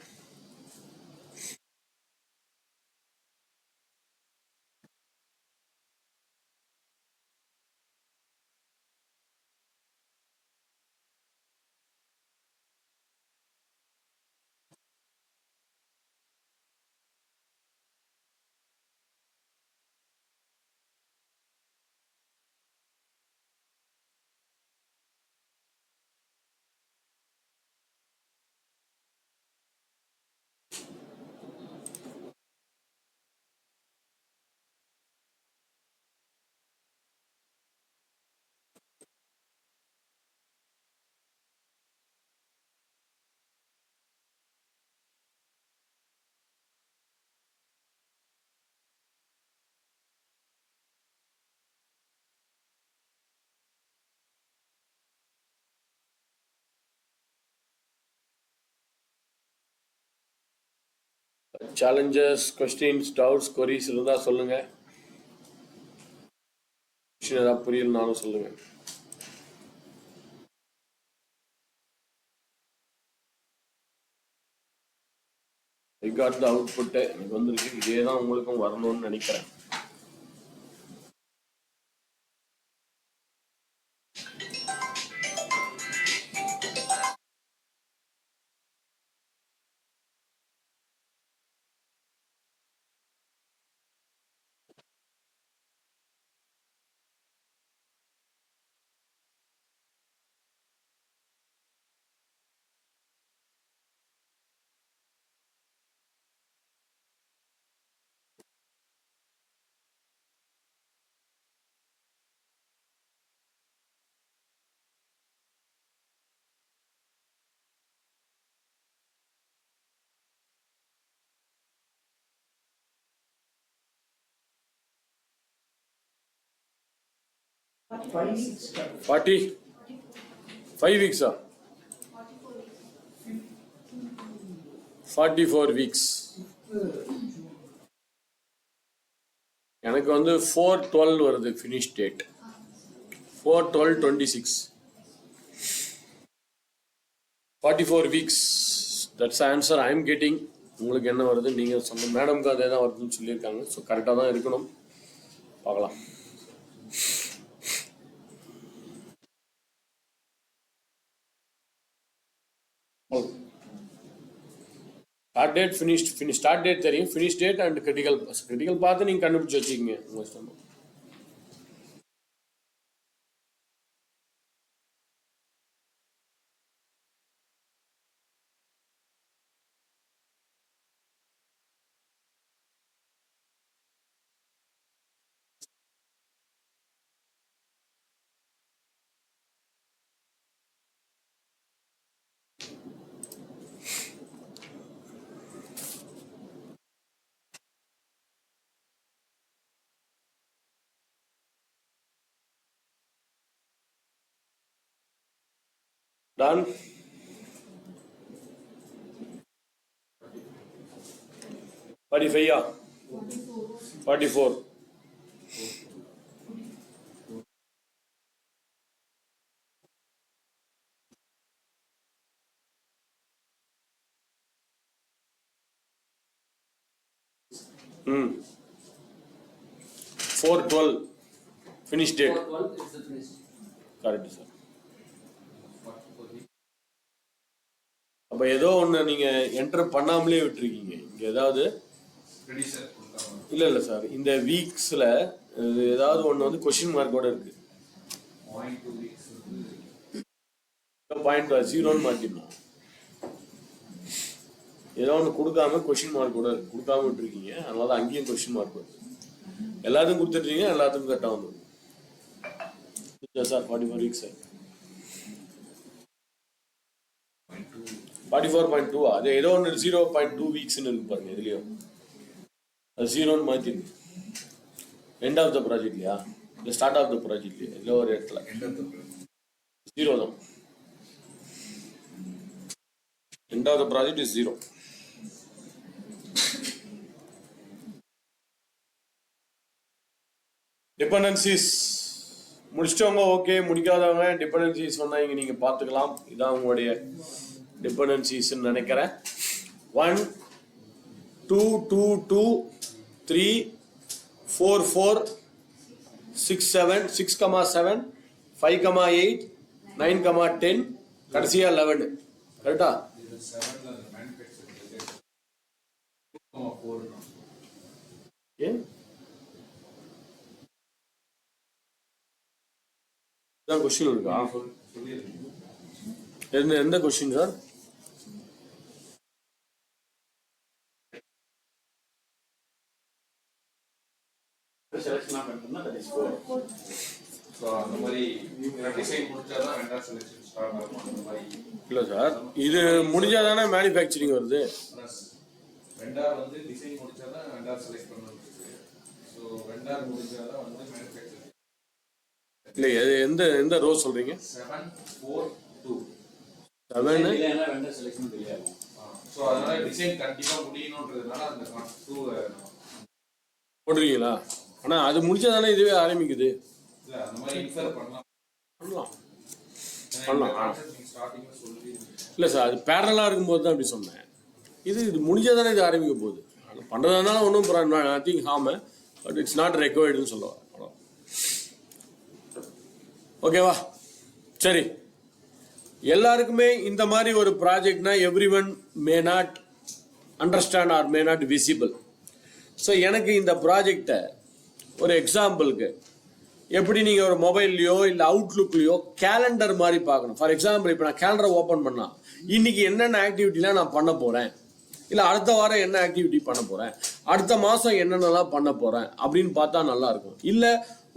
சேலஞ்சஸ், கொஸ்டின்ஸ், டவுட்ஸ், கொரிஸ் இருந்தால் சொல்லுங்க. கொஸ்டின் ஏதாவது புரியலனாலும் சொல்லுங்க. ஐ காட் த அவுட்புட்டு எனக்கு வந்திருக்கு. இதே தான் உங்களுக்கும் வரணும்னு நினைக்கிறேன். ஃபார்ட்டி 5 வீக்ஸா? 44 வீக்ஸ். எனக்கு வந்து 4/12 வருது finish date. 4/12/26. 44 weeks. That's answer I am getting. உங்களுக்கு என்ன வருது நீங்கள் சொன்ன மேடம்க்கு அதே தான் வருதுன்னு சொல்லியிருக்காங்க. ஸோ கரெக்டாக தான் இருக்கணும். பார்க்கலாம். Start date finish start date தெரியும். ஃபினிஷ் டேட் அண்ட் கிரிட்டிக்கல் பார்த்து நீங்கள் கண்டுபிடிச்சி வச்சுக்கிங்க. உங்கள் இஷ்டம். Done. Forty five, yeah. 44. Hmm. 4/12 finish date. 4/12 is the finish. Correct, sir. அப்போ ஏதோ ஒன்று நீங்கள் என்டர் பண்ணாமலே விட்டுருக்கீங்க. இங்கே ஏதாவது இல்லை சார், இந்த வீக்ஸில் ஏதாவது ஒன்று வந்து கொஷின் மார்க்கோட இருக்கு. 0.0ன்னு மாற்றிடணும். ஏதோ ஒன்று கொடுக்காம கொஷின் மார்க்கோட கொடுக்காம விட்டுருக்கீங்க. அதனால தான் அங்கேயும் கொஷின் மார்க் வருது. எல்லாத்துக்கும் கொடுத்துட்ருக்கீங்க, எல்லாத்துக்கும் கரெக்டாக வந்துடும் சார். 44 weeks sir. 44.2. அது ஏதோ ஒன்று 0.2 வீக்ஸ்ன்னு இருக்கு பாருங்க. இதுலயும் அது 0ன்னு மாற்றிருக்கு. எண்ட் ஆஃப் த ப்ராஜெக்ட்லையா இல்லை ஸ்டார்ட் ஆஃப் த ப்ராஜெக்ட்லையா? இல்லை ஒரு இடத்துல 0 தான். End of the project is 0. Dependencies முடிச்சிட்டவங்க ஓகே, முடிக்காதவங்க டிபெண்டன்சிஸ் சொன்னா இங்க நீங்க பார்த்துக்கலாம். இதான் உங்களுடைய டிபெண்டன்சிஸ் நினைக்கிறேன். 1 2 2 2 3 4 4 6 7 6,7 5,8 9,10 கடைசியா 11. கரெக்டா? ஏன் கொஸ்டின் இருக்கா? எந்த கொஸ்டின் சார்? இல்ல சார், இது முடிஞ்சாதானே மேனுஃபேக்சரிங் வருது. வெண்டார் வந்து டிசைன் முடிச்சாதான் வெண்டார் செலக்ட் பண்ணனும். சோ வெண்டார் முடிஞ்சாதான் வந்து மேனுஃபேக்சரிங். இல்ல எந்த ரோ சொல்றீங்க? 7 4 2. 7 இல்லனா வெண்டர் செலக்ஷன் டிலே ஆகும். சோ ஸோ அதனால டிசைன் கண்டிப்பா முடியணுன்றதுனால அந்த 2 போடுவீங்களா? ஆனா அது முடிச்சதானே இதுவே ஆரம்பிக்குது. இல்ல அந்த மாதிரி இன்ஃபர் பண்ணலாம். பண்ணலாம் பண்ணலாம். ஸ்டார்டிங்ல சொல்லி இல்லை சார், அது பேரலாக இருக்கும்போது தான் அப்படி சொன்னேன். இது முடிஞ்சதானே இது ஆரம்பிக்க போகுது. அது பண்ணுறதுனால ஒன்றும் nothing harm, but it's not ரெக்வயர்டுன்னு சொல்லுவாங்க. அவ்வளோ. ஓகேவா? சரி, எல்லாருக்குமே இந்த மாதிரி ஒரு ப்ராஜெக்ட்னா everyone may not understand or may not visible. So எனக்கு இந்த ப்ராஜெக்டை ஒரு எக்ஸாம்பிளுக்கு எப்படி நீங்கள் ஒரு மொபைல்லையோ இல்லை அவுட்லுக்லையோ கேலண்டர் மாதிரி பார்க்கணும். ஃபார் எக்ஸாம்பிள், இப்போ நான் கேலண்டரை ஓப்பன் பண்ணால் இன்னைக்கு என்னென்ன ஆக்டிவிட்டிலாம் நான் பண்ண போகிறேன், இல்லை அடுத்த வாரம் என்ன ஆக்டிவிட்டி பண்ண போகிறேன், அடுத்த மாதம் என்னென்னலாம் பண்ண போகிறேன் அப்படின்னு பார்த்தா நல்லாயிருக்கும். இல்லை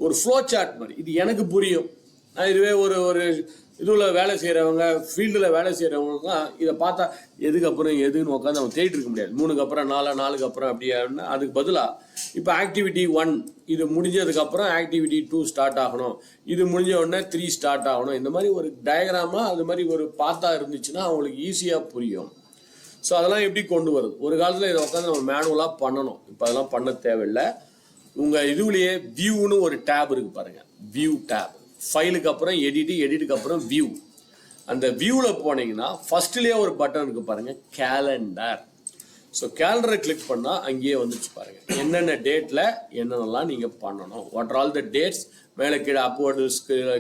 ஒரு ஃப்ளோ சார்ட் மாதிரி இது எனக்கு புரியும். நான் இதுவே ஒரு இதுவில் வேலை செய்கிறவங்க, ஃபீல்டில் வேலை செய்கிறவங்களுக்குலாம் இதை பார்த்தா எதுக்கப்புறம் எதுன்னு உட்காந்து அவங்க தேடிட்டு இருக்க முடியாது. 3க்கு அப்புறம் 4, 4க்கு அப்புறம் அப்படின்னா அதுக்கு பதிலாக இப்போ ஆக்டிவிட்டி 1 இது முடிஞ்சதுக்கப்புறம் ஆக்டிவிட்டி 2 ஸ்டார்ட் ஆகணும், இது முடிஞ்ச உடனே 3 ஸ்டார்ட் ஆகணும். இந்த மாதிரி ஒரு டயக்ராமாக அது மாதிரி ஒரு பார்த்தா இருந்துச்சுன்னா அவங்களுக்கு ஈஸியாக புரியும். ஸோ அதெல்லாம் எப்படி கொண்டு வருது? ஒரு காலத்தில் இதை உட்காந்து நம்ம மேனுவலாக பண்ணணும். இப்போ அதெல்லாம் பண்ண தேவையில்லை. உங்கள் இதுலேயே வியூன்னு ஒரு டேப் இருக்குது பாருங்கள், வியூ டேப். ஃபைலுக்கு அப்புறம் எடிட்டுக்கு அப்புறம் வியூ. அந்த வியூவில் போனீங்கன்னா ஃபர்ஸ்ட்லேயே ஒரு பட்டன் இருக்குது பாருங்கள், கேலண்டர். ஸோ கேலண்டரை கிளிக் பண்ணால் அங்கேயே வந்துச்சு பாருங்கள், என்னென்ன டேட்டில் என்னென்னலாம் நீங்கள் பண்ணணும், வாட் ஆல் த டேட்ஸ். மேலே கீழே அப்வர்டு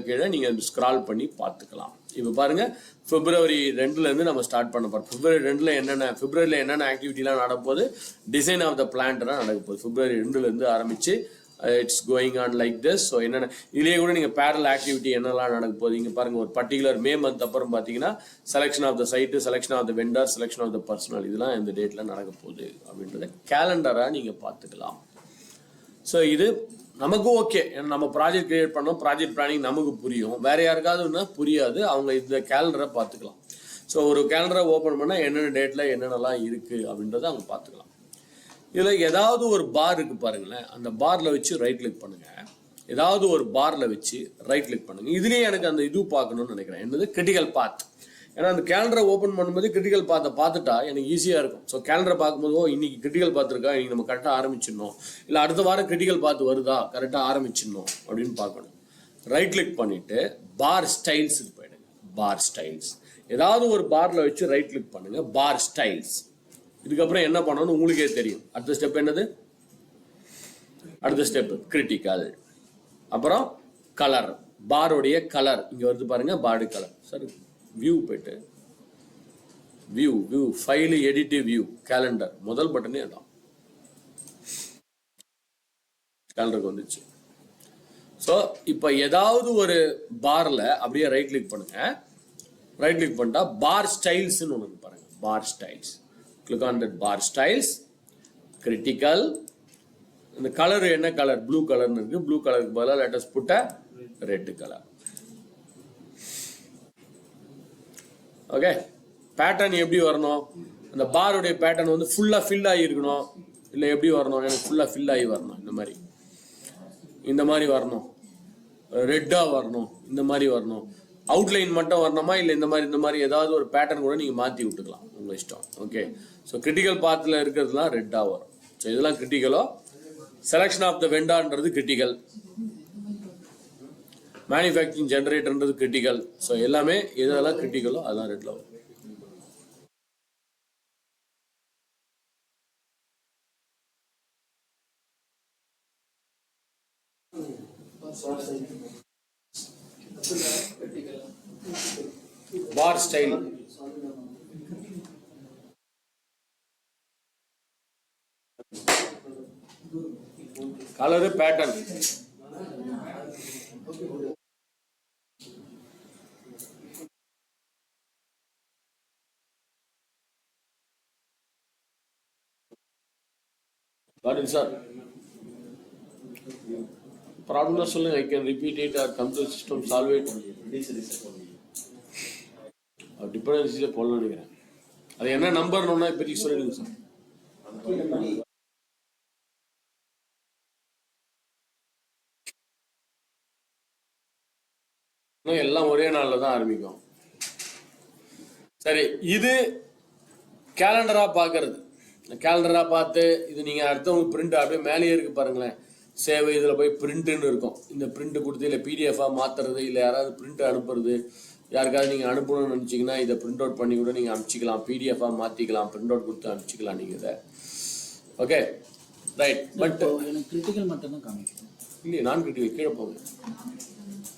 கீழே நீங்கள் ஸ்க்ரால் பண்ணி பார்த்துக்கலாம். இப்போ பாருங்கள், February 2 நம்ம ஸ்டார்ட் பண்ண போகிறோம். February 2 பிப்ரவரியில் என்னென்ன ஆக்டிவிட்டிலாம் நடப்போகுது, டிசைன் ஆஃப் த பிளான்ட்லாம் நடக்க போகுது. February 2 ஆரம்பித்து it's going on like this. So என்னென்ன இதுலேயே கூட நீங்கள் பேரல் ஆக்டிவிட்டி என்னெல்லாம் நடக்க போகுது இங்கே பாருங்கள். ஒரு பர்டிகுலர் மே மந்த் அப்புறம் பார்த்தீங்கன்னா selection of the site, selection of the vendor, selection of the personnel, இதெல்லாம் இந்த டேட்டில் நடக்க போகுது அப்படின்றத கேலண்டராக நீங்கள் பார்த்துக்கலாம். ஸோ இது நமக்கும் ஓகே, ஏன்னா நம்ம ப்ராஜெக்ட் கிரியேட் பண்ணோம், ப்ராஜெக்ட் பிளானிங் நமக்கு புரியும். வேறு யாருக்காவதுன்னா புரியாது, அவங்க இந்த கேலண்டரை பார்த்துக்கலாம். ஸோ ஒரு கேலண்டரை ஓப்பன் பண்ணால் என்னென்ன டேட்டில் என்னென்னலாம் இருக்குது அப்படின்றத அவங்க பார்த்துக்கலாம். இதில் ஏதாவது ஒரு பார் இருக்குது பாருங்களேன், அந்த பாரில் வச்சு ரைட் கிளிக் பண்ணுங்கள். ஏதாவது ஒரு பாரில் வச்சு ரைட் கிளிக் பண்ணுங்கள். இதுலேயே எனக்கு அந்த இது பார்க்கணும்னு நினைக்கிறேன், என்னது கிரிட்டிக்கல் பாத். ஏன்னா அந்த கேலண்டரை ஓப்பன் பண்ணும்போது கிரிட்டிக்கல் பாத்தை பார்த்துட்டா எனக்கு ஈஸியாக இருக்கும். ஸோ கேலண்டரை பார்க்கும்போது இன்னைக்கு கிரிட்டிக்கல் பாத் இருக்கா, இன்னைக்கு நம்ம கரெக்டாக ஆரம்பிச்சிடணும், இல்லை அடுத்த வாரம் கிரிட்டிக்கல் பாத் வருதா, கரெக்டாக ஆரம்பிச்சிடணும் அப்படின்னு பார்க்கணும். ரைட் கிளிக் பண்ணிவிட்டு பார் ஸ்டைல்ஸுக்கு போயிடுங்க. பார் ஸ்டைல்ஸ் ஏதாவது ஒரு பாரில் வச்சு ரைட் கிளிக் பண்ணுங்கள், பார் ஸ்டைல்ஸ். இதுக்கப்புறம் என்ன பண்ணணும்னு உங்களுக்கே தெரியும். அடுத்த ஸ்டெப் என்னது? அடுத்த ஸ்டெப் கிரிட்டிக்கல். அப்புறம் கலர், பாரோடைய கலர் இங்கே வருது பாருங்க, பாரு கலர். சரி, வியூ போயிட்டு view file edit view calendar, முதல் பட்டனே அதான் கேலண்டருக்கு வந்துச்சு. ஸோ இப்போ ஏதாவது ஒரு பாரில் அப்படியே ரைட் கிளிக் பண்ணுங்க. ரைட் கிளிக் பண்ணிட்டா பார் ஸ்டைல்ஸ்ன்னு ஒன்று பாருங்க, bar styles. Click on that bar styles, critical. இந்த கலர் என்ன கலர்? ப்ளூ கலர்னு இருக்கு. ப்ளூ கலருக்கு பதிலாக let us put a red color. Okay, pattern எப்படி வரணும்? அந்த பாருடைய பேட்டர்ன் வந்து ஃபுல்லாக ஃபில் ஆகி இருக்கணும், இல்லை எப்படி வரணும்? எனக்கு ஃபுல்லாக ஃபில் ஆகி வரணும், இந்த மாதிரி வரணும், ரெட்டாக வரணும், இந்த மாதிரி வரணும். அவுட்லைன் மட்டும் வரணுமா, இல்லை இந்த மாதிரி ஏதாவது ஒரு பேட்டர்ன் கூட நீங்கள் மாற்றி விட்டுக்கலாம், உங்கள் இஷ்டம். ஓகே, ஸோ கிரிட்டிக்கல் பாத்தில் இருக்கிறதுலாம் ரெட்டாக வரும். ஸோ இதெல்லாம் கிரிட்டிக்கலோ. செலெக்ஷன் ஆஃப் த வெண்டார்ன்றது கிரிட்டிக்கல், மேனுஃபேக்சரிங் ஜென்ரேட்டர்ன்றது கிரிட்டிக்கல். ஸோ எல்லாமே எதெல்லாம் கிரிட்டிக்கலோ அதெல்லாம் ரெட்டில் வரும். பார் style, colour, pattern. Sir problem சொல்லுங்க, I can repeat it or computer system solve it. டிபெண்டன்சியில போடணும்னு நினைக்கிறேன். அது என்ன நம்பர்னு இப்போதைக்கு சொல்லிடுங்க சார். எல்லாம் ஒரே நாளில் தான் ஆரம்பிக்கும். சரி, இது கேலண்டராக பார்க்கறது. கேலண்டராக பார்த்து இது நீங்கள் அடுத்தவங்க பிரிண்ட் அப்படியே மேலேயே இருக்குது பாருங்களேன், சேவை இதில் போய் பிரிண்ட்டுன்னு இருக்கும். இந்த பிரிண்ட்டு கொடுத்து இல்லை பிடிஎஃபாக மாற்றுறது, இல்லை யாராவது பிரிண்ட் அனுப்புறது, யாருக்காவது நீங்கள் அனுப்பணும்னு நினச்சிங்கன்னா இதை பிரிண்ட் அவுட் பண்ணி கூட நீங்கள் அனுப்பிச்சிக்கலாம், பிடிஎஃபாக மாற்றிக்கலாம், பிரிண்ட் அவுட் கொடுத்து அனுப்பிச்சிக்கலாம் நீங்கள் இதை. Okay right. பட் எனக்கு கிரிட்டிக்கல் மட்டும் தான் காமிக்கணும். இல்லையே நான் கிரிட்டிக்கல் கீழே போங்க,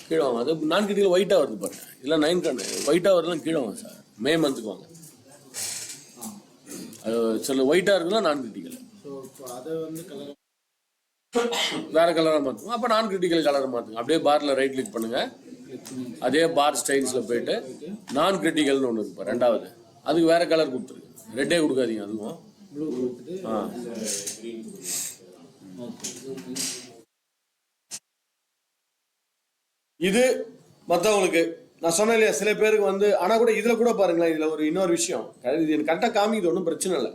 கீழே வாங்க. அது நான் கிரிட்டிக்கல் ஒயிட்டாக வருது பாருங்க, இல்லை 9 ஒயிட்டாக வருதுலாம் கீழே வாங்க சார், மே மந்த்துக்கு வாங்க. அது சில ஒயிட்டாக இருக்குன்னா நான் கிரிட்டிக்கல். ஸோ இப்போ அதை வந்து கலர் வேற கலராக மாற்றுங்க. அப்போ நான் கிரிட்டிக்கல் கலரை மாற்றுங்க. அப்படியே பாரில் ரைட் கிளிக் பண்ணுங்க, அதே பார் ஸ்டைல்ஸில் போயிட்டு நான் கிரிட்டிக்கல்னு ஒன்று இருக்கு ரெண்டாவது, அதுக்கு வேற கலர் கொடுத்துருக்கு. ரெட்டே கொடுக்காதீங்க, அதுவும் ப்ளூ கொடுத்துட்டு இது மற்றவங்களுக்கு நான் சொன்னேன் இல்லையா, சில பேருக்கு வந்து ஆனால் கூட இதில் கூட பாருங்களேன், இதில் ஒரு இன்னொரு விஷயம், இது எனக்கு கரெக்டாக காமிக்குது, ஒன்றும் பிரச்சனை இல்லை.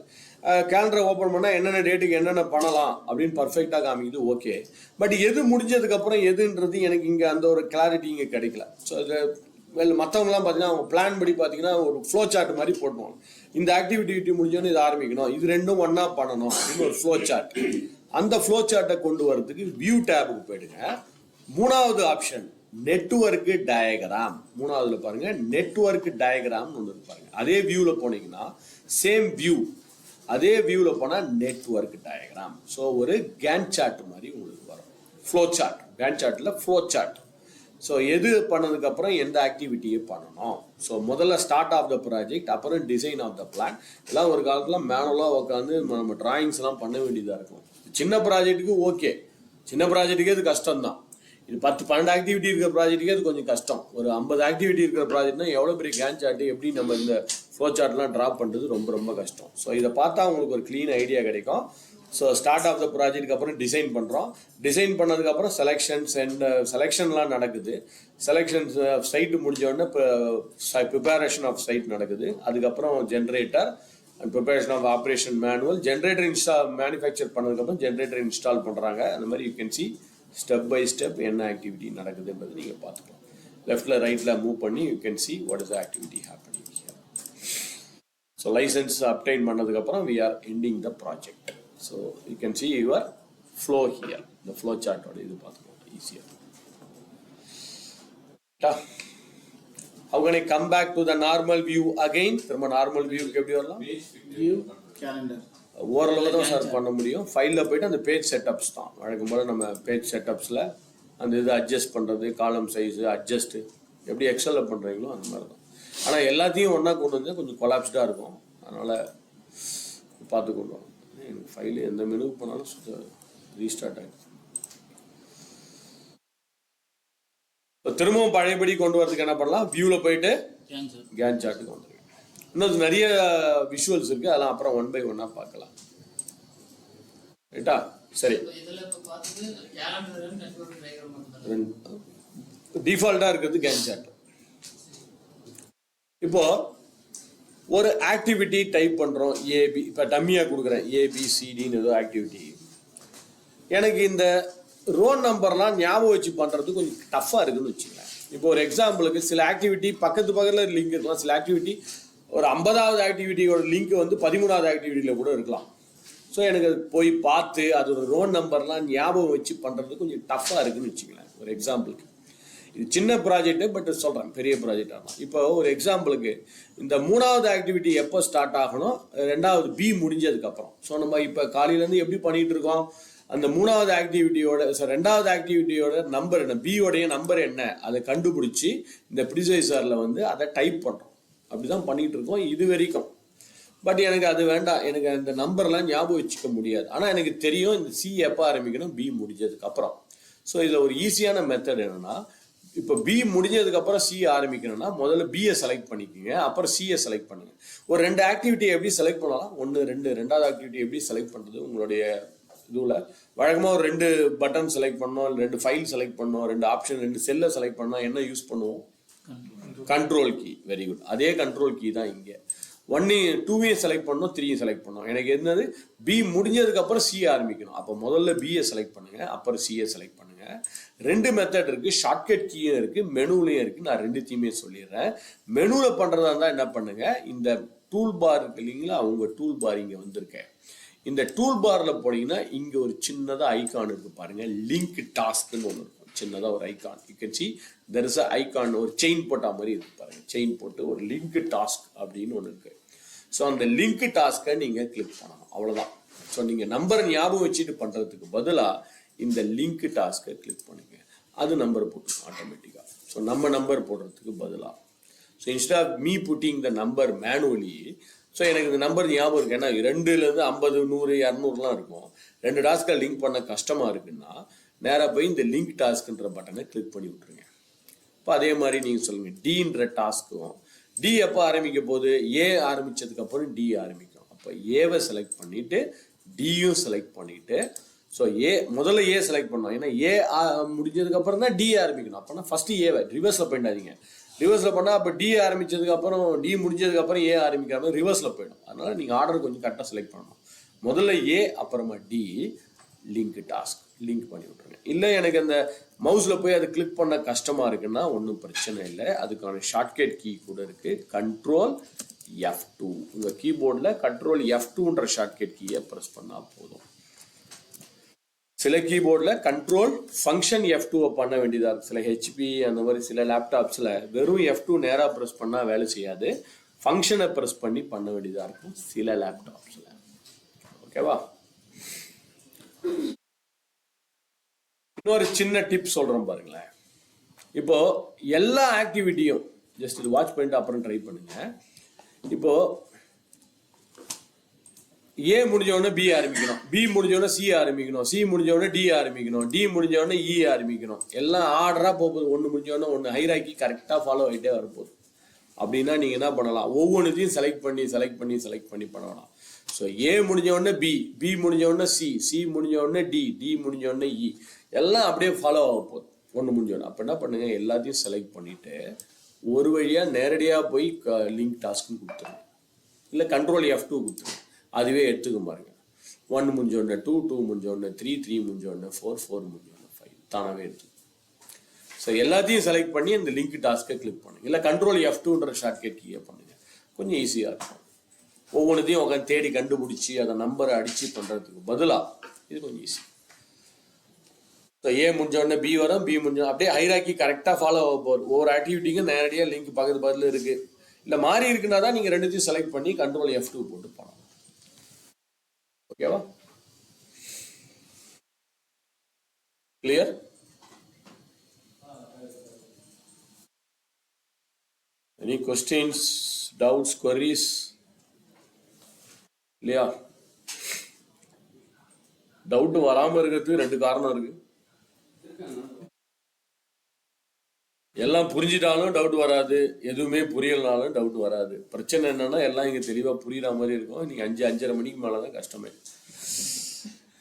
கேலண்டரை ஓப்பன் பண்ணால் என்னென்ன டேட்டுக்கு என்னென்ன பண்ணலாம் அப்படின்னு பர்ஃபெக்டாக காமிக்குது, ஓகே. பட் எது முடிஞ்சதுக்கப்புறம் எதுன்றது எனக்கு இங்கே அந்த ஒரு கிளாரிட்டி இங்கே கிடைக்கல. ஸோ அதில் மற்றவங்களாம் பார்த்தீங்கன்னா அவங்க பிளான் படி பார்த்தீங்கன்னா ஒரு ஃப்ளோ சார்ட் மாதிரி போட்டுவாங்க. இந்த ஆக்டிவிட்டி முடிஞ்சோன்னு இது ஆரம்பிக்கணும், இது ரெண்டும் ஒன்றா பண்ணணும் அப்படின்னு ஒரு ஃப்ளோ சார்ட். அந்த ஃப்ளோ சார்ட்டை கொண்டு வரதுக்கு வியூ டேபுக்கு போயிடுங்க. மூணாவது ஆப்ஷன் நெட்வொர்க் டயக்ராம். மூணாவதுல பாருங்க நெட்வொர்க் டயக்ராம் ஒன்று பாருங்க. அதே வியூல போனீங்கன்னா சேம் வியூ, அதே வியூல போனா நெட்வொர்க் டயக்ராம். ஸோ ஒரு கேன் சார்ட் மாதிரி உங்களுக்கு வரும், ஃப்ளோ சார்ட். கேன் சார்ட்ல ஃப்ளோ சார்ட். ஸோ எது பண்ணதுக்கு அப்புறம் எந்த ஆக்டிவிட்டியை பண்ணணும். ஸோ முதல்ல ஸ்டார்ட் ஆஃப் த ப்ராஜெக்ட், அப்புறம் டிசைன் ஆஃப் த பிளான். எல்லாம் ஒரு காலத்தில் மேனுவலாக உட்காந்து நம்ம டிராயிங்ஸ் எல்லாம் பண்ண வேண்டியதாக இருக்கும். சின்ன ப்ராஜெக்ட்டுக்கு ஓகே, சின்ன ப்ராஜெக்ட்டுக்கே இது கஷ்டம்தான். இது 10-12 ஆக்டிவிட்டி இருக்கிற ப்ராஜெக்ட்டுக்கே அது கொஞ்சம் கஷ்டம். ஒரு 50 ஆக்டிவிட்டி இருக்கிற ப்ராஜெக்ட்னா எவ்வளோ பெரிய கேன் சார்ட்டு, எப்படி நம்ம இந்த ஃப்ளோ சார்ட்லாம் ட்ராப் பண்ணுறது ரொம்ப ரொம்ப கஷ்டம். ஸோ இதை பார்த்தா உங்களுக்கு ஒரு க்ளீன் ஐடியா கிடைக்கும். ஸோ ஸ்டார்ட் ஆஃப் த ப்ராஜெக்ட்டுக்கு அப்புறம் டிசைன் பண்ணுறோம். டிசைன் பண்ணதுக்கப்புறம் செலெக்ஷன்ஸ் அண்ட் செலெக்ஷன்லாம் நடக்குது. செலெக்ஷன்ஸ் சைட்டு முடிஞ்சோடனே இப்போ ப்ரிப்பரேஷன் ஆஃப் சைட் நடக்குது. அதுக்கப்புறம் generator and preparation of operation manual. Generator manufacture பண்ணதுக்கப்புறம் ஜென்ரேட்டர் இன்ஸ்டால் பண்ணுறாங்க. அந்த மாதிரி you can see step by step என்ன ஆக்டிவிட்டி நடக்குதுன்றது நீங்கள் பார்த்துக்கலாம். லெஃப்டில் ரைட்டில் மூவ் பண்ணி you can see what is the activity happening here. So license obtain பண்ணதுக்கப்புறம் we are ending the project. So you can see your flow here. இந்த ஃப்ளோ சார்ட்டோட இது பார்த்துக்கலாம் ஈஸியாக. How can I come back to the normal view again? திரும்ப நார்மல் வியூக்கு எப்படி வரலாம்? வியூ கேலண்டர் ஓரளவு தான் சார் பண்ண முடியும். ஃபைலில் போய்ட்டு அந்த பேஜ் செட்டப்ஸ் தான் வழக்கம் போல். நம்ம பேஜ் செட்டப்ஸில் அந்த இது அட்ஜஸ்ட் பண்ணுறது, காலம் சைஸு அட்ஜஸ்ட்டு எப்படி எக்ஸலில் பண்ணுறீங்களோ அந்த மாதிரி தான். ஆனால் எல்லாத்தையும் ஒன்றா கொண்டு வந்து கொஞ்சம் கொலாப்ஸ்டாக இருக்கும். அதனால் பார்த்து கொண்டு வரோம். எனக்கு ஃபைலு எந்த மெனுக்கு போனாலும் ரீஸ்டார்ட் ஆகிடும். இப்போ திரும்பவும் பழையபடி கொண்டு வரதுக்கு என்ன பண்ணலாம், வியூவில் போயிட்டு கேன் சார்ட்டுக்கு வந்துடுங்க. இன்னும் நிறைய விஷுவல்ஸ் இருக்குது, அதெல்லாம் அப்புறம் 1 by 1 பார்க்கலாம். ரைட்டா? சரி, டிஃபால்ட்டாக இருக்கிறது கேன் சார்ட். இப்போ ஒரு ஆக்டிவிட்டி டைப் பண்ணுறோம், ஏபி. இப்போ டம்மியாக கொடுக்குறேன் ஏபிசிடின்னு ஏதோ ஆக்டிவிட்டி. எனக்கு இந்த ரோல் நம்பர்லாம் ஞாபகம் வச்சு பண்ணுறது கொஞ்சம் டஃப்பாக இருக்குதுன்னு வச்சுக்கேன். இப்போ ஒரு எக்ஸாம்பிளுக்கு சில ஆக்டிவிட்டி பக்கத்தில் லிங்க் இருக்கலாம். சில ஆக்டிவிட்டி ஒரு 50வது ஆக்டிவிட்டியோட லிங்க் வந்து 13வது ஆக்டிவிட்டியில் கூட இருக்கலாம். ஸோ எனக்கு அது போய் பார்த்து அதோட ரோல் நம்பர்லாம் ஞாபகம் வச்சு பண்ணுறது கொஞ்சம் டஃப்பாக இருக்குதுன்னு வச்சுக்கலாம். ஒரு எக்ஸாம்பிளுக்கு இது சின்ன ப்ராஜெக்ட்டு, பட் சொல்கிறேன் பெரிய ப்ராஜெக்ட் ஆகலாம். இப்போ ஒரு எக்ஸாம்பிளுக்கு இந்த 3வது ஆக்டிவிட்டி எப்போ ஸ்டார்ட் ஆகணும், 2வது பி முடிஞ்சதுக்கப்புறம். ஸோ நம்ம இப்போ காலையிலேருந்து எப்படி பண்ணிகிட்டு இருக்கோம், அந்த 3வது ஆக்டிவிட்டியோட 2வது ஆக்டிவிட்டியோட நம்பர் என்ன, பியோடைய நம்பர் என்ன, அதை கண்டுபிடிச்சி இந்த ப்ரிசைசரில் வந்து அதை டைப் பண்ணுறோம். அப்படி தான் பண்ணிகிட்டு இருக்கோம் இது வரைக்கும். பட் எனக்கு அது வேண்டாம், எனக்கு அந்த நம்பர்லாம் ஞாபகம் வச்சுக்க முடியாது. ஆனால் எனக்கு தெரியும் இந்த சி எப்போ ஆரம்பிக்கணும், பி முடிஞ்சதுக்கப்புறம். ஸோ இதில் ஒரு ஈஸியான மெத்தட் என்னென்னா, இப்போ பி முடிஞ்சதுக்கப்புறம் சி ஆரம்பிக்கணும்னா முதல்ல பியை செலக்ட் பண்ணிக்கோங்க, அப்புறம் சியை செலக்ட் பண்ணுங்கள். ஒரு 2 ஆக்டிவிட்டியை எப்படி செலக்ட் பண்ணலாம், 1 2 2வது ஆக்டிவிட்டி எப்படி செலக்ட் பண்ணுறது, உங்களுடைய இதுவில் வழக்கமாக ஒரு 2 பட்டன் செலக்ட் பண்ணோம், 2 ஃபைல் செலக்ட் பண்ணோம், 2 ஆப்ஷன், 2 செல்லை செலக்ட் பண்ணோம். என்ன யூஸ் பண்ணுவோம், கண்ட்ரோல் கீ. வெரி குட், அதே கண்ட்ரோல் கீ தான் இங்கே. 2வையும் செலக்ட் பண்ணோம், 3யும் செலக்ட் பண்ணோம். எனக்கு என்னது, பி முடிஞ்சதுக்கப்புறம் சி ஆரம்பிக்கணும். அப்போ முதல்ல பியை செலக்ட் பண்ணுங்கள், அப்புறம் சியை செலக்ட் பண்ணுங்கள். 2 மெத்தட் இருக்குது, ஷார்ட்கட் கீயும் இருக்குது, மெனுலையும் இருக்குது. நான் 2த்தையுமே சொல்லிடுறேன். மெனுவில் பண்ணுறதா இருந்தால் என்ன பண்ணுங்கள், இந்த டூல் பார் இருக்கு இல்லைங்களா, உங்கள் டூல் பார் இங்கே வந்திருக்கேன். இந்த டூல் பாரில் போனீங்கன்னா இங்கே ஒரு சின்னதாக ஐகான் இருக்குது பாருங்கள், லிங்க் டாஸ்க்குன்னு ஒன்று இருக்கும், சின்னதாக ஒரு icon. You can see there is a icon, ஒரு செயின் போட்ட மாதிரி இருக்கு பாருங்கள், செயின் போட்டு ஒரு லிங்க் டாஸ்க் அப்படின்னு ஒன்று இருக்குது. ஸோ அந்த லிங்க் டாஸ்க்கை நீங்கள் கிளிக் பண்ணணும், அவ்வளோதான். ஸோ நீங்கள் நம்பரை ஞாபகம் வச்சுட்டு பண்ணுறதுக்கு பதிலாக இந்த லிங்க் டாஸ்க்கை கிளிக் பண்ணுங்க, அது நம்பர் போட்டுரும் ஆட்டோமேட்டிக்காக. ஸோ நம்ம நம்பர் போடுறதுக்கு பதிலாக, so instead of me putting the number manually, so எனக்கு இந்த நம்பர் ஞாபகம் இருக்கு, ஏன்னா 2லேருந்து 50, 100, 200லாம் இருக்கும். 2 டாஸ்க்கை லிங்க் பண்ண கஷ்டமாக இருக்குன்னா நேராக போய் இந்த லிங்க் டாஸ்க்குன்ற பட்டனை கிளிக் பண்ணி விட்ருங்க. இப்போ அதே மாதிரி நீங்கள் சொல்லுங்கள், டீன்ற டாஸ்க்கும் டி எப்போ ஆரம்பிக்க போகுது, ஏ ஆரம்பித்ததுக்கப்புறம் டி ஆரம்பிக்கும். அப்போ ஏவை செலக்ட் பண்ணிவிட்டு டியும் செலக்ட் பண்ணிவிட்டு, ஸோ முதல்ல ஏ செலக்ட் பண்ணோம், ஏன்னா ஏ முடிஞ்சதுக்கப்புறம் தான் டி ஆரம்பிக்கணும். அப்போனா ஃபஸ்ட்டு ஏவை ரிவர்ஸில் போயிடாதீங்க. ரிவர்ஸில் பண்ணால் அப்போ டி ஆரம்பித்ததுக்கப்புறம் டி முடிஞ்சதுக்கப்புறம் ஏ ஆரம்பிக்காம ரிவர்ஸில் போயிடும். அதனால் நீங்கள் ஆர்டர் கொஞ்சம் கரெக்டாக செலக்ட் பண்ணணும். முதல்ல ஏ அப்புறமா டி, லிங்க் டாஸ்க் லிங்க் பண்ணி விட்ருங்க. இல்லை எனக்கு அந்த மவுஸில் போய் அதை கிளிக் பண்ண கஷ்டமாக இருக்குன்னா ஒன்றும் பிரச்சனை இல்லை, அதுக்கான ஷார்ட்கட் கீ கூட இருக்குது, Ctrl F2. உங்கள் கீபோர்டில் Ctrl F2ன்ற ஷார்ட்கட் கீயை ப்ரெஸ் பண்ணால் போதும். சில கீபோர்டில் கண்ட்ரோல் ஃபங்க்ஷன் F2 பண்ண வேண்டியதாக இருக்குது. சில ஹெச்பி அந்த மாதிரி சில லேப்டாப்ஸில் வெறும் F2 நேராக ப்ரெஸ் பண்ணால் வேலை செய்யாது, ஃபங்க்ஷனை ப்ரெஸ் பண்ணி பண்ண வேண்டியதாக இருக்கும் சில லேப்டாப்ஸில். ஓகேவா? இன்னொரு சின்ன டிப் சொல்கிறோம் பாருங்களேன். இப்போ எல்லா ஆக்டிவிட்டியும் ஜஸ்ட் இது வாட்ச் பண்ணிட்டு அப்புறம் ட்ரை பண்ணுங்க. இப்போ ஏ முடிஞ்சவொடனே பி ஆரம்பிக்கணும், பி முடிஞ்சவொடனே சி ஆரம்பிக்கணும், சி முடிஞ்சவொடனே டி ஆரம்பிக்கணும், டி முடிஞ்சவொடனே இ ஆரம்பிக்கணும். எல்லாம் ஆர்டராக போகுது, ஒன்று முடிஞ்சவொடனே ஒன்று ஹைராக்கி கரெக்டாக ஃபாலோ ஆகிட்டே வரப்போகுது. அப்படின்னா நீங்கள் என்ன பண்ணலாம், ஒவ்வொன்றுத்தையும் செலக்ட் பண்ணி பண்ணலாம். ஸோ ஏ முடிஞ்சவொடனே பி, பி முடிஞ்சவொடனே சி, சி முடிஞ்சவொடனே டி, டி முடிஞ்சவொடனே இ, எல்லாம் அப்படியே ஃபாலோ ஆக போகுது ஒன்று முடிஞ்சவொடனே. அப்போ என்ன பண்ணுங்க, எல்லாத்தையும் செலக்ட் பண்ணிவிட்டு ஒரு வழியாக நேரடியாக போய் லிங்க் டாஸ்க்குன்னு கொடுத்துருங்க, இல்லை Ctrl F2 கொடுத்துருங்க, அதுவே எடுத்துக்க பாருங்க. 1 முடிஞ்சோடனே 2, 2 முடிஞ்சோடனே 3, 3 முடிஞ்சோடனே 4, 4 முடிஞ்சோடனே 5 தானாகவே எடுத்துக்கும். ஸோ எல்லாத்தையும் செலக்ட் பண்ணி அந்த லிங்க் டாஸ்க்கை கிளிக் பண்ணுங்க, இல்லை Ctrl F2ன்ற ஷார்ட்கட் கீயை பண்ணுங்க, கொஞ்சம் ஈஸியாக இருக்கும். ஒவ்வொன்றுத்தையும் உட்காந்து தேடி கண்டுபிடிச்சி அதை நம்பரை அடித்து பண்ணுறதுக்கு பதிலாக இது கொஞ்சம் ஈஸி. ஸோ ஏ முடிஞ்சோடனே பி வரும், பி முடிஞ்சோடனே அப்படியே ஹைராக்கி கரெக்டாக ஃபாலோ ஆக போகுது. ஒவ்வொரு ஆக்டிவிட்டிக்கும் நேரடியாக லிங்க் பக்கத்தில் இருக்குது. இல்லை மாறி இருக்குன்னா தான் நீங்கள் ரெண்டுத்தையும் செலக்ட் பண்ணி Ctrl F2 போட்டு பண்ணலாம். ஓகேவா? Clear? Any questions, doubts, queries? இல்லையா? டவுட் வராமல் இருக்கிறதுக்கு 2 காரணம் இருக்கு. எல்லாம் புரிஞ்சிட்டாலும் டவுட் வராது, எதுவுமே புரியலனாலும் டவுட் வராது. பிரச்சனை என்னன்னா எல்லாம் இங்கே தெளிவாக புரியுற மாதிரி இருக்கும். நீங்கள் 5, 5:30 மணிக்கு மேலே தான் கஷ்டமே.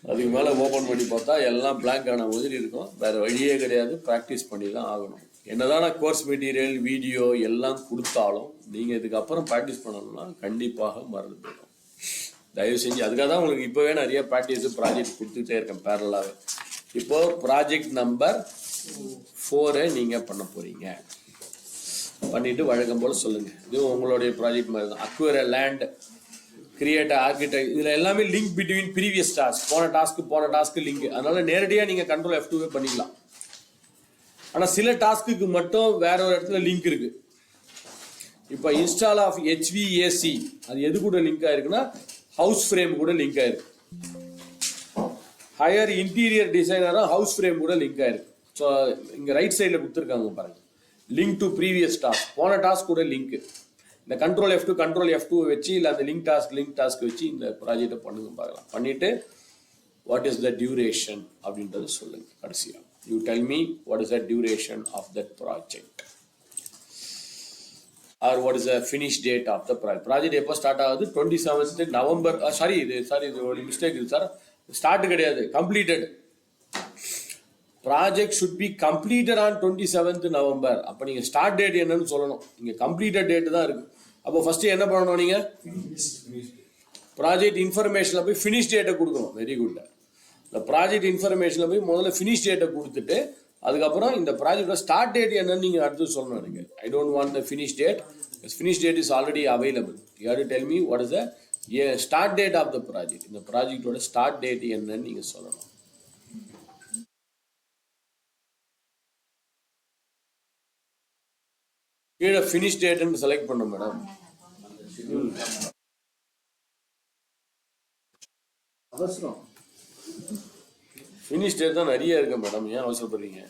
அதுக்கு மேலே ஓப்பன் பண்ணி பார்த்தா எல்லாம் பிளாங்க் ஆன மாதிரி இருக்கும். வேறு வழியே கிடையாது, ப்ராக்டிஸ் பண்ணி தான் ஆகணும். என்னதான் நான் கோர்ஸ் மெட்டீரியல் வீடியோ எல்லாம் கொடுத்தாலும் நீங்கள் இதுக்கப்புறம் ப்ராக்டிஸ் பண்ணணும்னா கண்டிப்பாக மறந்து போயிடும். தயவு செஞ்சு அதுக்காக தான் உங்களுக்கு இப்போவே நிறைய ப்ராக்டிஸு ப்ராஜெக்ட் கொடுத்துட்டே இருக்கேன் பேரலாகவே. இப்போது ப்ராஜெக்ட் நம்பர் 4 நீங்கள் பண்ண போகிறீங்க. பண்ணிவிட்டு வழக்கம் போல் சொல்லுங்கள். இது உங்களுடைய ப்ராஜெக்ட் மாதிரி தான். அக்வயர் லேண்ட், கிரியேட் ஆர்கிடெக்ட், இதில் எல்லாமே லிங்க் பிட்வீன் ப்ரீவியஸ் டாஸ்க், போன டாஸ்க்கு லிங்க். அதனால் நேரடியாக நீங்கள் Ctrl F2 பண்ணிக்கலாம். ஆனால் சில டாஸ்க்குக்கு மட்டும் வேற ஒரு இடத்துல லிங்க் இருக்குது. இப்போ இன்ஸ்டால் ஆஃப் HVAC அது எது கூட லிங்க் ஆயிருக்குன்னா ஹவுஸ் ஃப்ரேம் கூட லிங்க் ஆயிருக்கு. ஹையர் இன்டீரியர் டிசைனரும் ஹவுஸ் ஃப்ரேம் கூட லிங்க் ஆயிருக்கு. ஸோ இங்கே ரைட் சைடில் கொடுத்துருக்காங்க பாருங்க, லிங்க் டு ப்ரீவியஸ் டாஸ்க், போன டாஸ்க் கூட லிங்க். இந்த Ctrl F2 வச்சு இல்லை அந்த லிங்க் டாஸ்க் வச்சு இந்த ப்ராஜெக்டை பண்ணுங்க பார்க்கலாம். பண்ணிட்டு வாட் இஸ் த டியூரேஷன் அப்படின்றது சொல்லுங்க. கடைசியாக you tell me what is the duration of that project or what is the finish date of the project. எப்போ ஸ்டார்ட் ஆகுது? 27th November. இது ஒரு மிஸ்டேக் இது சார், ஸ்டார்ட் கிடையாது, completed. Project should be completed on 27th November. அப்போ நீங்கள் ஸ்டார்ட் டேட் என்னன்னு சொல்லணும். இங்கே கம்ப்ளீட்டட் டேட் தான் இருக்குது. அப்போ ஃபஸ்ட்டு என்ன பண்ணணும், நீங்கள் ப்ராஜெக்ட் இன்ஃபர்மேஷனில் போய் ஃபினிஷ் டேட்டை கொடுக்கணும். Very good. இந்த ப்ராஜெக்ட் இன்ஃபர்மேஷனில் போய் முதல்ல ஃபினிஷ் டேட்டை கொடுத்துட்டு அதுக்கப்புறம் இந்த ப்ராஜெக்டோட ஸ்டார்ட் டேட் என்னன்னு நீங்கள் அடுத்து சொல்லணும். எனக்கு I don't want the finish date, The finish date is already available. You have to tell me what is the start date of the project. இந்த ப்ராஜெக்டோட ஸ்டார்ட் டேட் என்னன்னு நீங்க சொல்லணும். கீழே ஃபினிஷ் டேட்னு செலக்ட் பண்ணும் மேடம். அவசரம். ஃபினிஷ் டேட் தான் நிறைய இருக்கு மேடம், ஏன் அவசரப்படுறீங்க?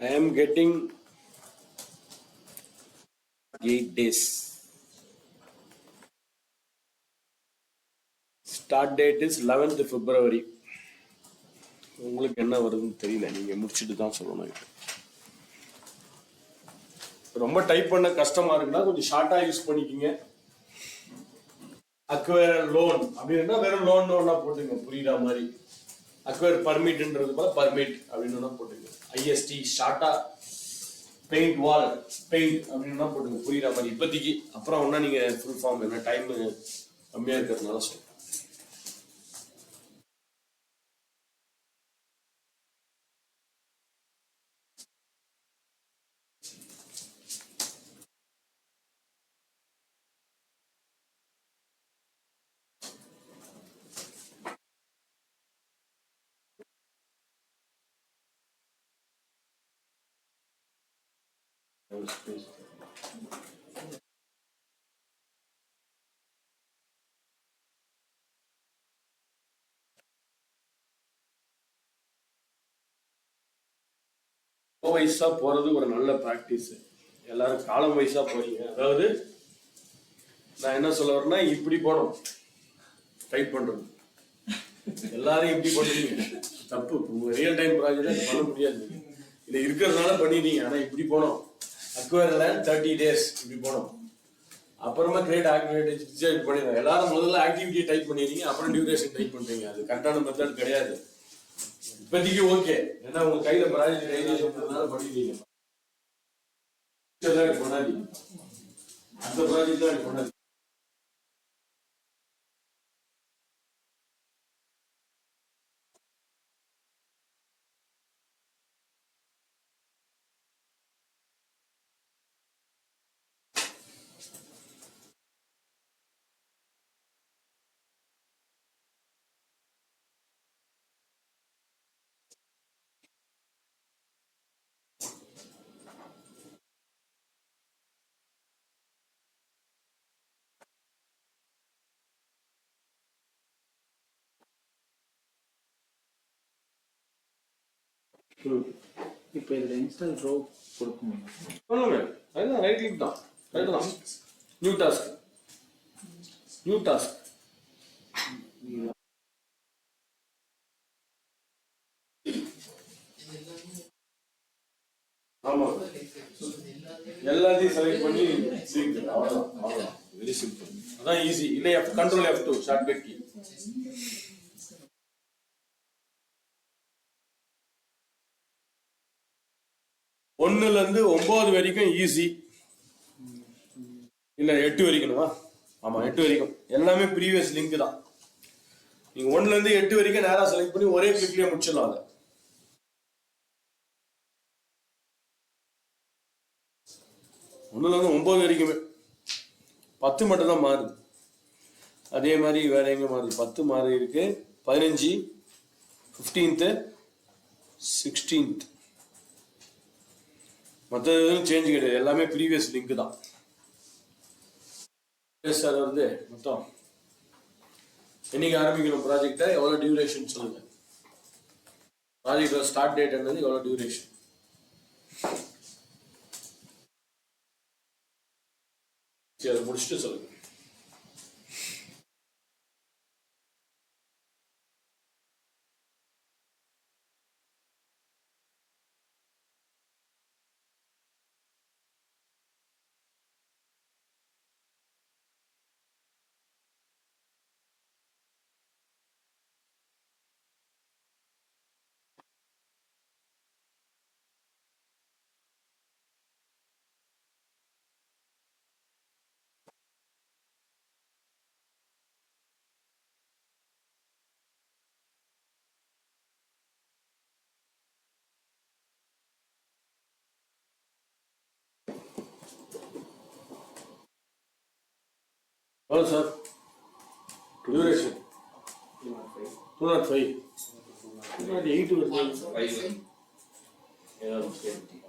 I am getting 8 days. Start date is 11th February. உங்களுக்கு என்ன வருதுன்னு தெரியல, நீங்க முடிச்சுட்டு தான் சொல்லணும். ரொம்ப டைப் பண்ண கஷ்டமா இருக்குன்னா கொஞ்சம் ஷார்ட்டா யூஸ் பண்ணிக்கிங்க. அக்வயர் லோன் அப்படின்னா வெறும் லோன் ஒன்னா போட்டுங்க, புரியுற மாதிரி. அக்வயர் பர்மிட்ன்றது போல பர்மிட் அப்படின்னு போட்டுங்க. ஐஎஸ்டி ஷார்ட்டா பெயிண்ட் வால் பெயிண்ட் அப்படின்னு போட்டுங்க, புரியுற மாதிரி இப்போதைக்கு. அப்புறம் ஒன்னா நீங்க ஃபுல் ஃபார்ம் என்ன டைம் கம்மியா இருக்கிறதுனால சொல்றேன். வைஸா போறது ஒரு நல்ல பிராக்டிஸ். எல்லாரும் காலம் வைஸா போறீங்க. அதாவது நான் என்ன சொல்ல வரேன்னா, இப்படி போனோம் டைப் பண்றது, எல்லாரும் இப்படி பண்ணுறீங்க தப்பு. ரியல் டைம் ப்ராஜெக்ட் பண்ண முடியாது, இது இருக்கிறதுனால பண்ணிடுறீங்க. ஆனா இப்படி போனோம், அக்வயர்ல 30 days இப்படி போனோம். அப்புறமா கிரியேட் ஆக்டிவிட்டி பண்ணிடுறோம். எல்லாரும் முதல்ல ஆக்டிவிட்டி டைப் பண்ணிடுறீங்க, அப்புறம் டியூரேஷன் டைப் பண்றீங்க. அது கரெக்டான மெத்தட் கிடையாது. இப்போதைக்கு ஓகே, ஏன்னா உங்க கையில ப்ராஜெக்ட் கையில பண்ணிடுறீங்க. பண்ணாதீங்க, அந்த ப்ராஜெக்ட் தான் பண்ணாதீங்க. இப்போ இதுல இன்ஸ்டால் ரோ கொடுக்கணும். சொல்லுங்க, அதுதான் ரைட் கிளிக் தான், ரைட் தான். New task, new task. ஆமா, எல்லாத்தையும் செலக்ட் பண்ணி அவ்வளவுதான். வெரி சிம்பிள், அதான் ஈஸி. இல்லை கண்ட்ரோல் F2 ஷார்ட்கட் கீ. ஒன்னுல இருந்து 9 வரைக்கும் ஈஸி, இல்ல 8 வரைக்கும்வா? ஆமா 8 வரைக்கும் எல்லாமே ப்ரீவியஸ் லிங்க் தான். நீங்க 1ல இருந்து 8 வரைக்கும் நேரா செலக்ட் பண்ணி ஒரே கிளிக்லயே முடிச்சிடலாம். அதை 1ல இருந்து 9 வரைக்குமே 10 மட்டும் தான் மாறுது. அதே மாதிரி வேற எங்க மாறுது? 10 மாறி இருக்கு, 15, 15th, 16th. மற்ற எதுவும் சேஞ்ச் கிடையாது, எல்லாமே ப்ரீவியஸ் லிங்க் தான். சார் வருது மொத்தம் என்னைக்கு ஆரம்பிக்கணும் ப்ராஜெக்டை, எவ்வளோ டியூரேஷன் சொல்லுங்க. ப்ராஜெக்டோட ஸ்டார்ட் டேட் என்னது, எவ்வளோ டியூரேஷன்? சரி, அதை முடிச்சுட்டு சொல்லுங்க. எவ்வளோ சார் டியூரேஷன்? 205. 208 வருது.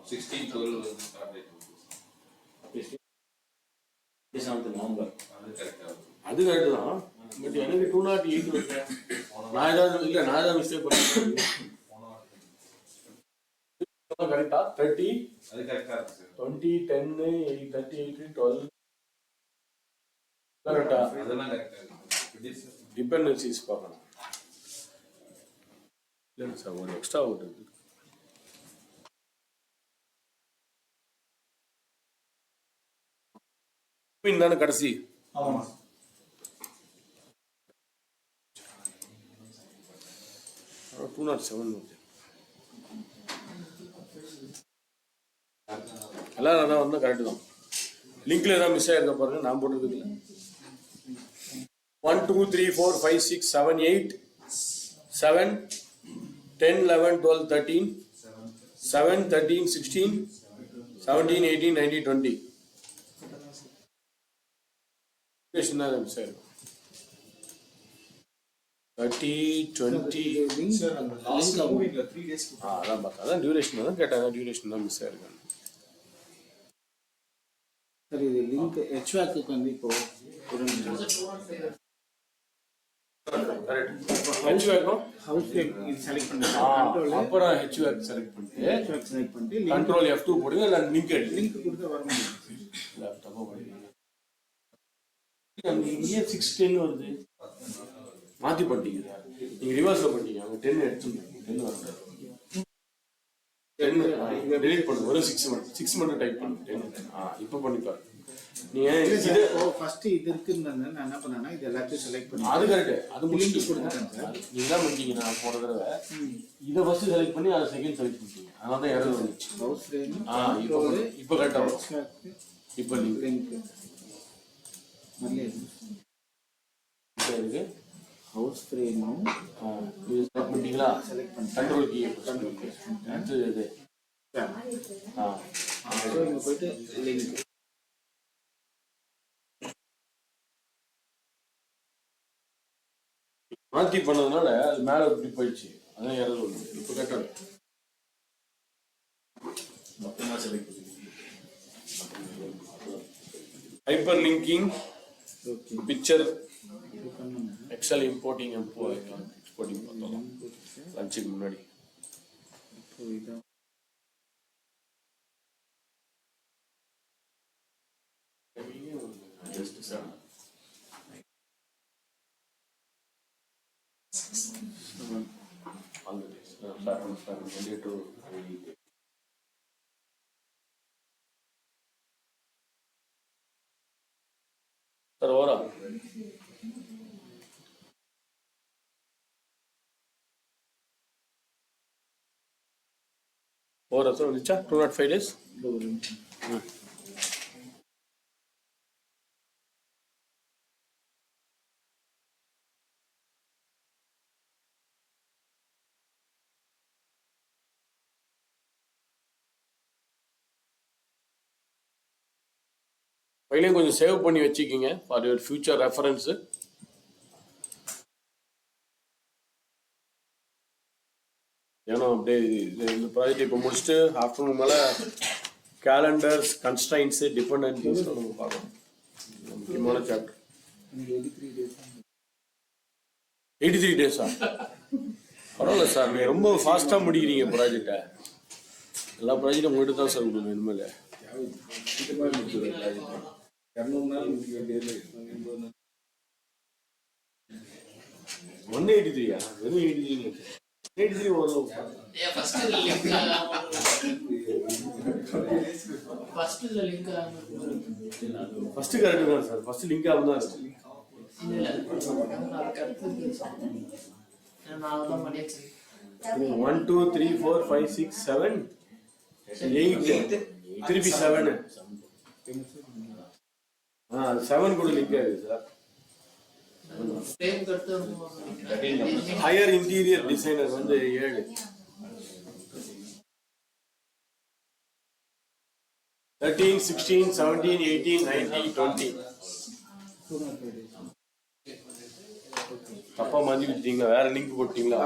16/12 வந்து ஸ்டார்ட் டேட். 7th November. அது கரெக்டா இருக்கும். அது கரெக்டு தான். பட் எனக்கு 208 வருது. நான் ஏதாவது மிஸ்டேக் பண்ணேன். கரெக்டா? 30 அது கரெக்டா இருக்கு சார். 20 10 8 38 12 கரெக்டா? அதெல்லாம் கரெக்டா இருக்கு. டிபெண்டன்சிஸ் பார்க்கணும். இல்லை சார், ஒரு எக்ஸ்ட்ரா ஓட்டு இருக்கு. தானே கடைசி? ஆமா. 207 வருது. எல்லாம் நல்லா வந்தா கரெக்டு தான். லிங்க்ல ஏதாவது மிஸ் ஆயிருக்க பாருங்க, நான் போட்டிருக்குதுல 1 2 3 4 5 6 7 8 7 10 11 12 13 7 13 16 17 18 19 20 மிஸ் ஆயிருக்கும். 30 20 அதான் பார்த்தா அதான் டியூரேஷன் தான் கேட்டாங்க. டியூரேஷன் தான் மிஸ் ஆயிருக்காங்க. சரி, இது லிங்க் HVAC வந்து இப்போ ஹவுஸ் இது செலக்ட் பண்ணுங்க. அப்புறம் HVAC செலக்ட் பண்ணிட்டு கண்ட்ரோல் F2 போடுங்க. இல்லை லிங்க் லிங்க் கொடுத்து வர முடியும். இங்கே 610 வருது. மாற்றி பண்ணிட்டீங்க. நீங்கள் ரிவர்ஸில் பண்ணிட்டீங்க. அவங்க 10 எடுத்துருந்தீங்க. 10 வரல. 10 டெலிட் பண்ணுங்க. ஒரு 6 மட்டும் டைப் பண்ணுங்க. 10 இப்போ பண்ணிப்பாரு. நீங்கள் ஃபர்ஸ்ட் இது இருக்குன்னு நான் என்ன பண்ணேன்னா இது எல்லாத்தையும் செலக்ட் பண்ணி அது கரெக்டு. அது முடிச்சு கொடுத்துட்டேன் சார். நீங்கள் தான் பண்ணிட்டீங்க. நான் போன தடவை இதை ஃபர்ஸ்ட் செலக்ட் பண்ணி அதை செகண்ட் செலக்ட் பண்ணிட்டீங்க. அதனால தான் எரர் வந்துச்சு. ஹவுஸ் ஃப்ரேம் இப்போ கரெக்டாக வரும். இப்போ லிங்க் இருக்கு ஹவுஸ் ஃப்ரேமும் இது செலக்ட் பண்ணிட்டீங்களா? செலக்ட் பண்ணி கண்ட்ரோல் கீ அடுத்தது இது ஸோ இங்கே போயிட்டு லிங்க் மாற்றி பண்ணதுனால அது மேலே இப்படி போயிடுச்சு. அதான் எரர் வருது. இப்போ கரெக்டாக மொத்தமா செலக்ட் பண்ணி ஹைப்பர் லிங்கிங் ஓகே பிக்சர் பண்ணுங்க. எக்ஸல் இம்போர்ட்டிங் எக்ஸ்போர்ட்டிங் பார்த்தோம் லஞ்சுக்கு முன்னாடி. இப்போ இதான் சார் ஓரா ஓரா சார் வந்துச்சா? 205 days. ஃபைலையும் கொஞ்சம் சேவ் பண்ணி வச்சுக்கிங்க ஃபார் யுவர் ஃபியூச்சர் ரெஃபரன்ஸு. ஏன்னா அப்படியே இந்த ப்ராஜெக்ட் இப்போ முடிச்சுட்டு ஆஃப்டர்நூன் மேலே கேலண்டர்ஸ் கன்ஸ்ட்ரைன்ஸு டிபெண்டன்சிஸ் நம்ம பார்க்கணும். முக்கியமான சாப்டர். எனக்கு 83 days 83 டேஸா? பரவாயில்ல சார், நீங்கள் ரொம்ப ஃபாஸ்ட்டாக முடிக்கிறீங்க ப்ராஜெக்டை. எல்லா ப்ராஜெக்டும் உங்கள்கிட்ட தான் சார் கொடுக்கணும் இனிமேல். 183 வெறும் 83 வரும். ஃபர்ஸ்ட் கரெக்ட் தான் சார், ஃபர்ஸ்ட் லிங்க் ஆகும் தான் இருக்கு. 1 2 3 4 5 6 7 8 திருப்பி 7. 7 கூட லிங்க் ஆகுது சார். ஹையர் இன்டீரியர் டிசைனர் வந்து 7. 13 16 17 18 19 20. தப்பா மாத்தி விட்டீங்களா? வேற லிங்க் போட்டீங்களா?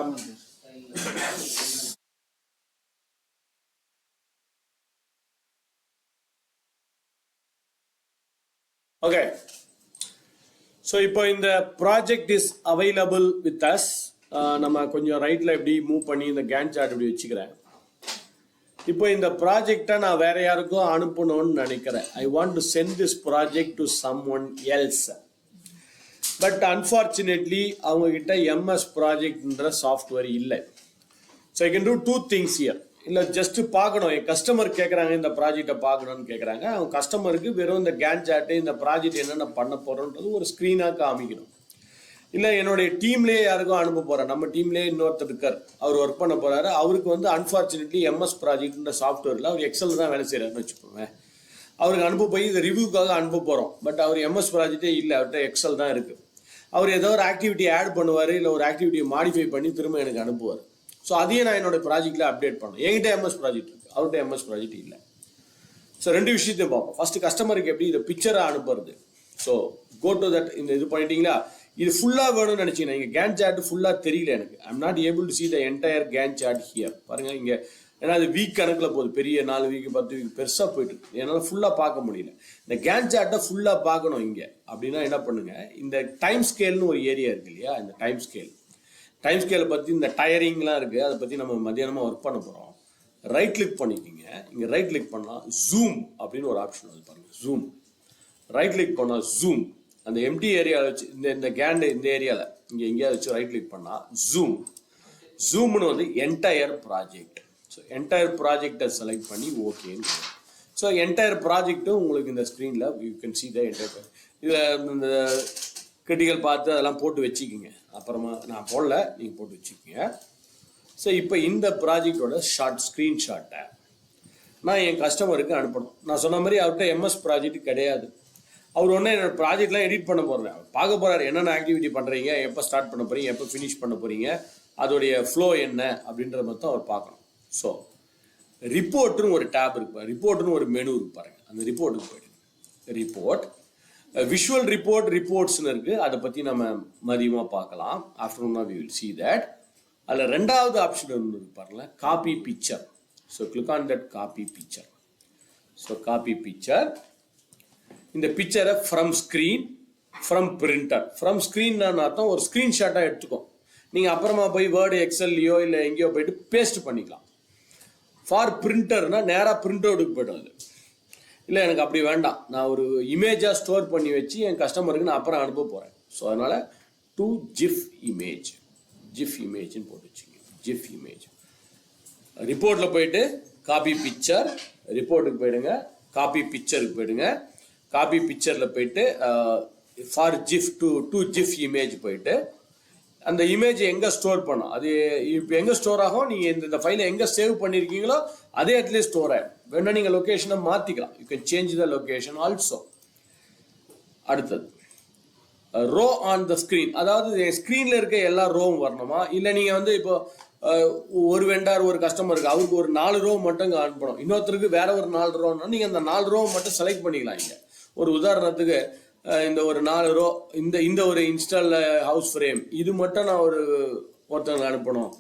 ஓகே. ஸோ இப்போ இந்த project is available with us. நம்ம கொஞ்சம் ரைட்டில் எப்படி மூவ் பண்ணி இந்த கேன் சார்ட் இப்படி வச்சுக்கிறேன். இப்போ இந்த ப்ராஜெக்டை நான் வேற யாருக்கும் அனுப்பணும்னு நினைக்கிறேன். I want to send this project to someone else. But unfortunately அவங்க கிட்ட எம்எஸ் ப்ராஜெக்ட்ன்ற சாஃப்ட்வேர் இல்லை. So I can do 2 things here. இல்லை ஜஸ்ட் பார்க்கணும், என் கஸ்டமர் கேட்குறாங்க இந்த ப்ராஜெக்டை பார்க்கணும்னு கேட்குறாங்க. அவங்க கஸ்டமருக்கு வெறும் இந்த கேன் சார்ட்டு இந்த ப்ராஜெக்ட் என்னென்ன பண்ண போகிறோன்றது ஒரு ஸ்க்ரீனாக காமிக்கணும். இல்லை என்னுடைய டீம்லேயே யாருக்கும் அனுப்ப போகிறேன், நம்ம டீம்லேயே இன்னொருத்தர் இருக்கார், அவர் ஒர்க் பண்ண போகிறாரு, அவருக்கு வந்து அன்ஃபார்ச்சுனேட்லி எம்எஸ் ப்ராஜெக்ட்ன்ற சாஃப்ட்வேரில் அவர் எக்ஸல் தான் வேலை செய்கிறாருன்னு வச்சுக்கோங்க. அவருக்கு அனுப்ப போய் இதை ரிவ்யூக்காக அனுப்ப போகிறோம். பட் அவர் எம்எஸ் ப்ராஜெக்டே இல்லை, அவர்கிட்ட எக்ஸல் தான் இருக்குது. அவர் ஏதோ ஒரு ஆக்டிவிட்டி ஆட் பண்ணுவார், இல்லை ஒரு ஆக்டிவிட்டியை மாடிஃபை பண்ணி திரும்ப எனக்கு அனுப்புவார். ஸோ அதையே நான் என்னோட ப்ராஜெக்டில் அப்டேட் பண்ணேன். என்கிட்ட எம்எஸ் ப்ராஜெக்ட் இருக்குது, அவர்கிட்ட எம்எஸ் ப்ராஜெக்ட் இல்லை. ஸோ 2 விஷயத்தையும் பார்ப்போம். ஃபர்ஸ்ட் கஸ்டமருக்கு எப்படி இதை பிக்சரை அனுப்புறது. So go to that. இந்த இது பண்ணிட்டீங்களா? இது ஃபுல்லாக வேணும்னு நினச்சிங்கன்னா இங்கே கேன் சார்ட் ஃபுல்லாக தெரியல எனக்கு. I'm not able to see the entire Gantt chart here. பாருங்கள் இங்கே, ஏன்னா அது வீக் கணக்கில் போகுது, பெரிய 4 வீக் 10 வீக் பெருசாக போயிட்டு இருக்கு. என்னால் ஃபுல்லாக பார்க்க முடியல. இந்த கேன் சார்ட்டை ஃபுல்லாக பார்க்கணும் இங்கே அப்படின்னா என்ன பண்ணுங்க, இந்த டைம் ஸ்கேல்னு ஒரு ஏரியா இருக்கு இல்லையா, இந்த டைம் ஸ்கேலை பற்றி இந்த டயரிங்லாம் இருக்குது, அதை பற்றி நம்ம மத்தியானமாக ஒர்க் பண்ண போகிறோம். ரைட் கிளிக் பண்ணிக்கிங்க. இங்கே ரைட் கிளிக் பண்ணால் ஜூம் அப்படின்னு ஒரு ஆப்ஷன் வந்து பாருங்கள். ஜூம் ரைட் கிளிக் பண்ணால் ஜூம். அந்த எம்டி ஏரியாவில் வச்சு இந்த கேண்டு இந்த ஏரியாவில் இங்கே எங்கேயாவது வச்சு ரைட் கிளிக் பண்ணால் ஜூம்னு வந்து என்டையர் ப்ராஜெக்ட். ஸோ என்டையர் ப்ராஜெக்டை செலக்ட் பண்ணி ஓகேன்னு. ஸோ என்டையர் ப்ராஜெக்ட்டும் உங்களுக்கு இந்த ஸ்க்ரீனில் you can C the entire. இதில் இந்த கிரிட்டிக்கல் பார்த்து அதெல்லாம் போட்டு வச்சுக்கிங்க. அப்புறமா நான் போடல, நீங்கள் போட்டு வச்சுக்கிங்க. ஸோ இப்போ இந்த ப்ராஜெக்டோட ஸ்க்ரீன்ஷாட்டை நான் என் கஸ்டமருக்கு அனுப்பணும். நான் சொன்ன மாதிரி அவர்கிட்ட எம்எஸ் ப்ராஜெக்ட் கிடையாது. அவர் ஒன்று என்னோட ப்ராஜெக்ட்லாம் எடிட் பண்ண போகிறேன், பார்க்க போகிறாரு என்னென்ன ஆக்டிவிட்டி பண்ணுறீங்க, எப்போ ஸ்டார்ட் பண்ண போகிறீங்க, எப்போ ஃபினிஷ் பண்ண போகிறீங்க, அதோடைய ஃப்ளோ என்ன அப்படின்றத மட்டும் அவர் பார்க்கணும். ஸோ ரிப்போர்ட்டுன்னு ஒரு டேப் இருக்கு, ரிப்போர்ட்டுன்னு ஒரு மெனு இருக்கு பாருங்கள். அந்த ரிப்போர்ட்டுக்கு போயிடுங்க. ரிப்போர்ட், விஷுவல் ரிப்போர்ட்ஸ்னு இருக்குது, அதை பற்றி நம்ம மதியமாக பார்க்கலாம். ஆஃப்டர்நூனாக வி வில் சி தட். அதில் 2வது ஆப்ஷன் ஒன்று இருக்கு பாருங்களேன், copy picture. So click on that copy picture. So copy picture, இந்த பிக்சரை from screen, from printer. From ஸ்க்ரீன்னு அர்த்தம் ஒரு ஸ்க்ரீன்ஷாட்டாக எடுத்துக்கோ. நீங்கள் அப்புறமா போய் வேர்டு எக்ஸல்லையோ இல்லை எங்கேயோ போயிட்டு பேஸ்ட் பண்ணிக்கலாம். ஃபார் பிரிண்டர்னா நேராக பிரிண்ட் அவுட்டுக்கு போய்டும். அது இல்லை எனக்கு அப்படி வேண்டாம், நான் ஒரு இமேஜாக ஸ்டோர் பண்ணி வச்சு என் கஸ்டமருக்கு நான் அப்புறம் அனுப்ப போகிறேன். ஸோ அதனால் டு ஜிஃப் இமேஜ்னு போட்டு வச்சுங்க. GIF image. ரிப்போர்ட்டில் போயிட்டு காப்பி பிக்சர், ரிப்போர்ட்டுக்கு போயிடுங்க, காப்பி பிக்சருக்கு போயிடுங்க. காப்பி பிக்சரில் போயிட்டு for GIF to GIF image போயிட்டு அந்த இமேஜ் எங்கே ஸ்டோர் பண்ணோம், அது இப்போ எங்கே ஸ்டோர் ஆகும், நீங்கள் இந்த ஃபைலை எங்கே சேவ் பண்ணியிருக்கீங்களோ அதே இடத்துல ஸ்டோர் ஆகிடும். வேணா நீங்கள் லொக்கேஷனை மாற்றிக்கலாம். You can change the location also. அடுத்தது ரோ ஆன் த ஸ்க்ரீன், அதாவது ஸ்க்ரீனில் இருக்க எல்லா ரோவும் வரணுமா, இல்லை நீங்கள் வந்து இப்போ ஒரு வெண்டார் ஒரு கஸ்டமருக்கு அவருக்கு ஒரு 4 ரோ மட்டும் இங்கே அனுப்பணும், இன்னொருத்தருக்கு வேற ஒரு 4 ரோன்னா நீங்கள் அந்த 4 ரோ மட்டும் செலக்ட் பண்ணிக்கலாம். இங்கே ஒரு உதாரணத்துக்கு இந்த ஒரு 4 ரோ, இந்த ஒரு இன்ஸ்டால் ஹவுஸ் ஃப்ரேம் இது மட்டும் நான் ஒருத்தவங்க அனுப்பணும்,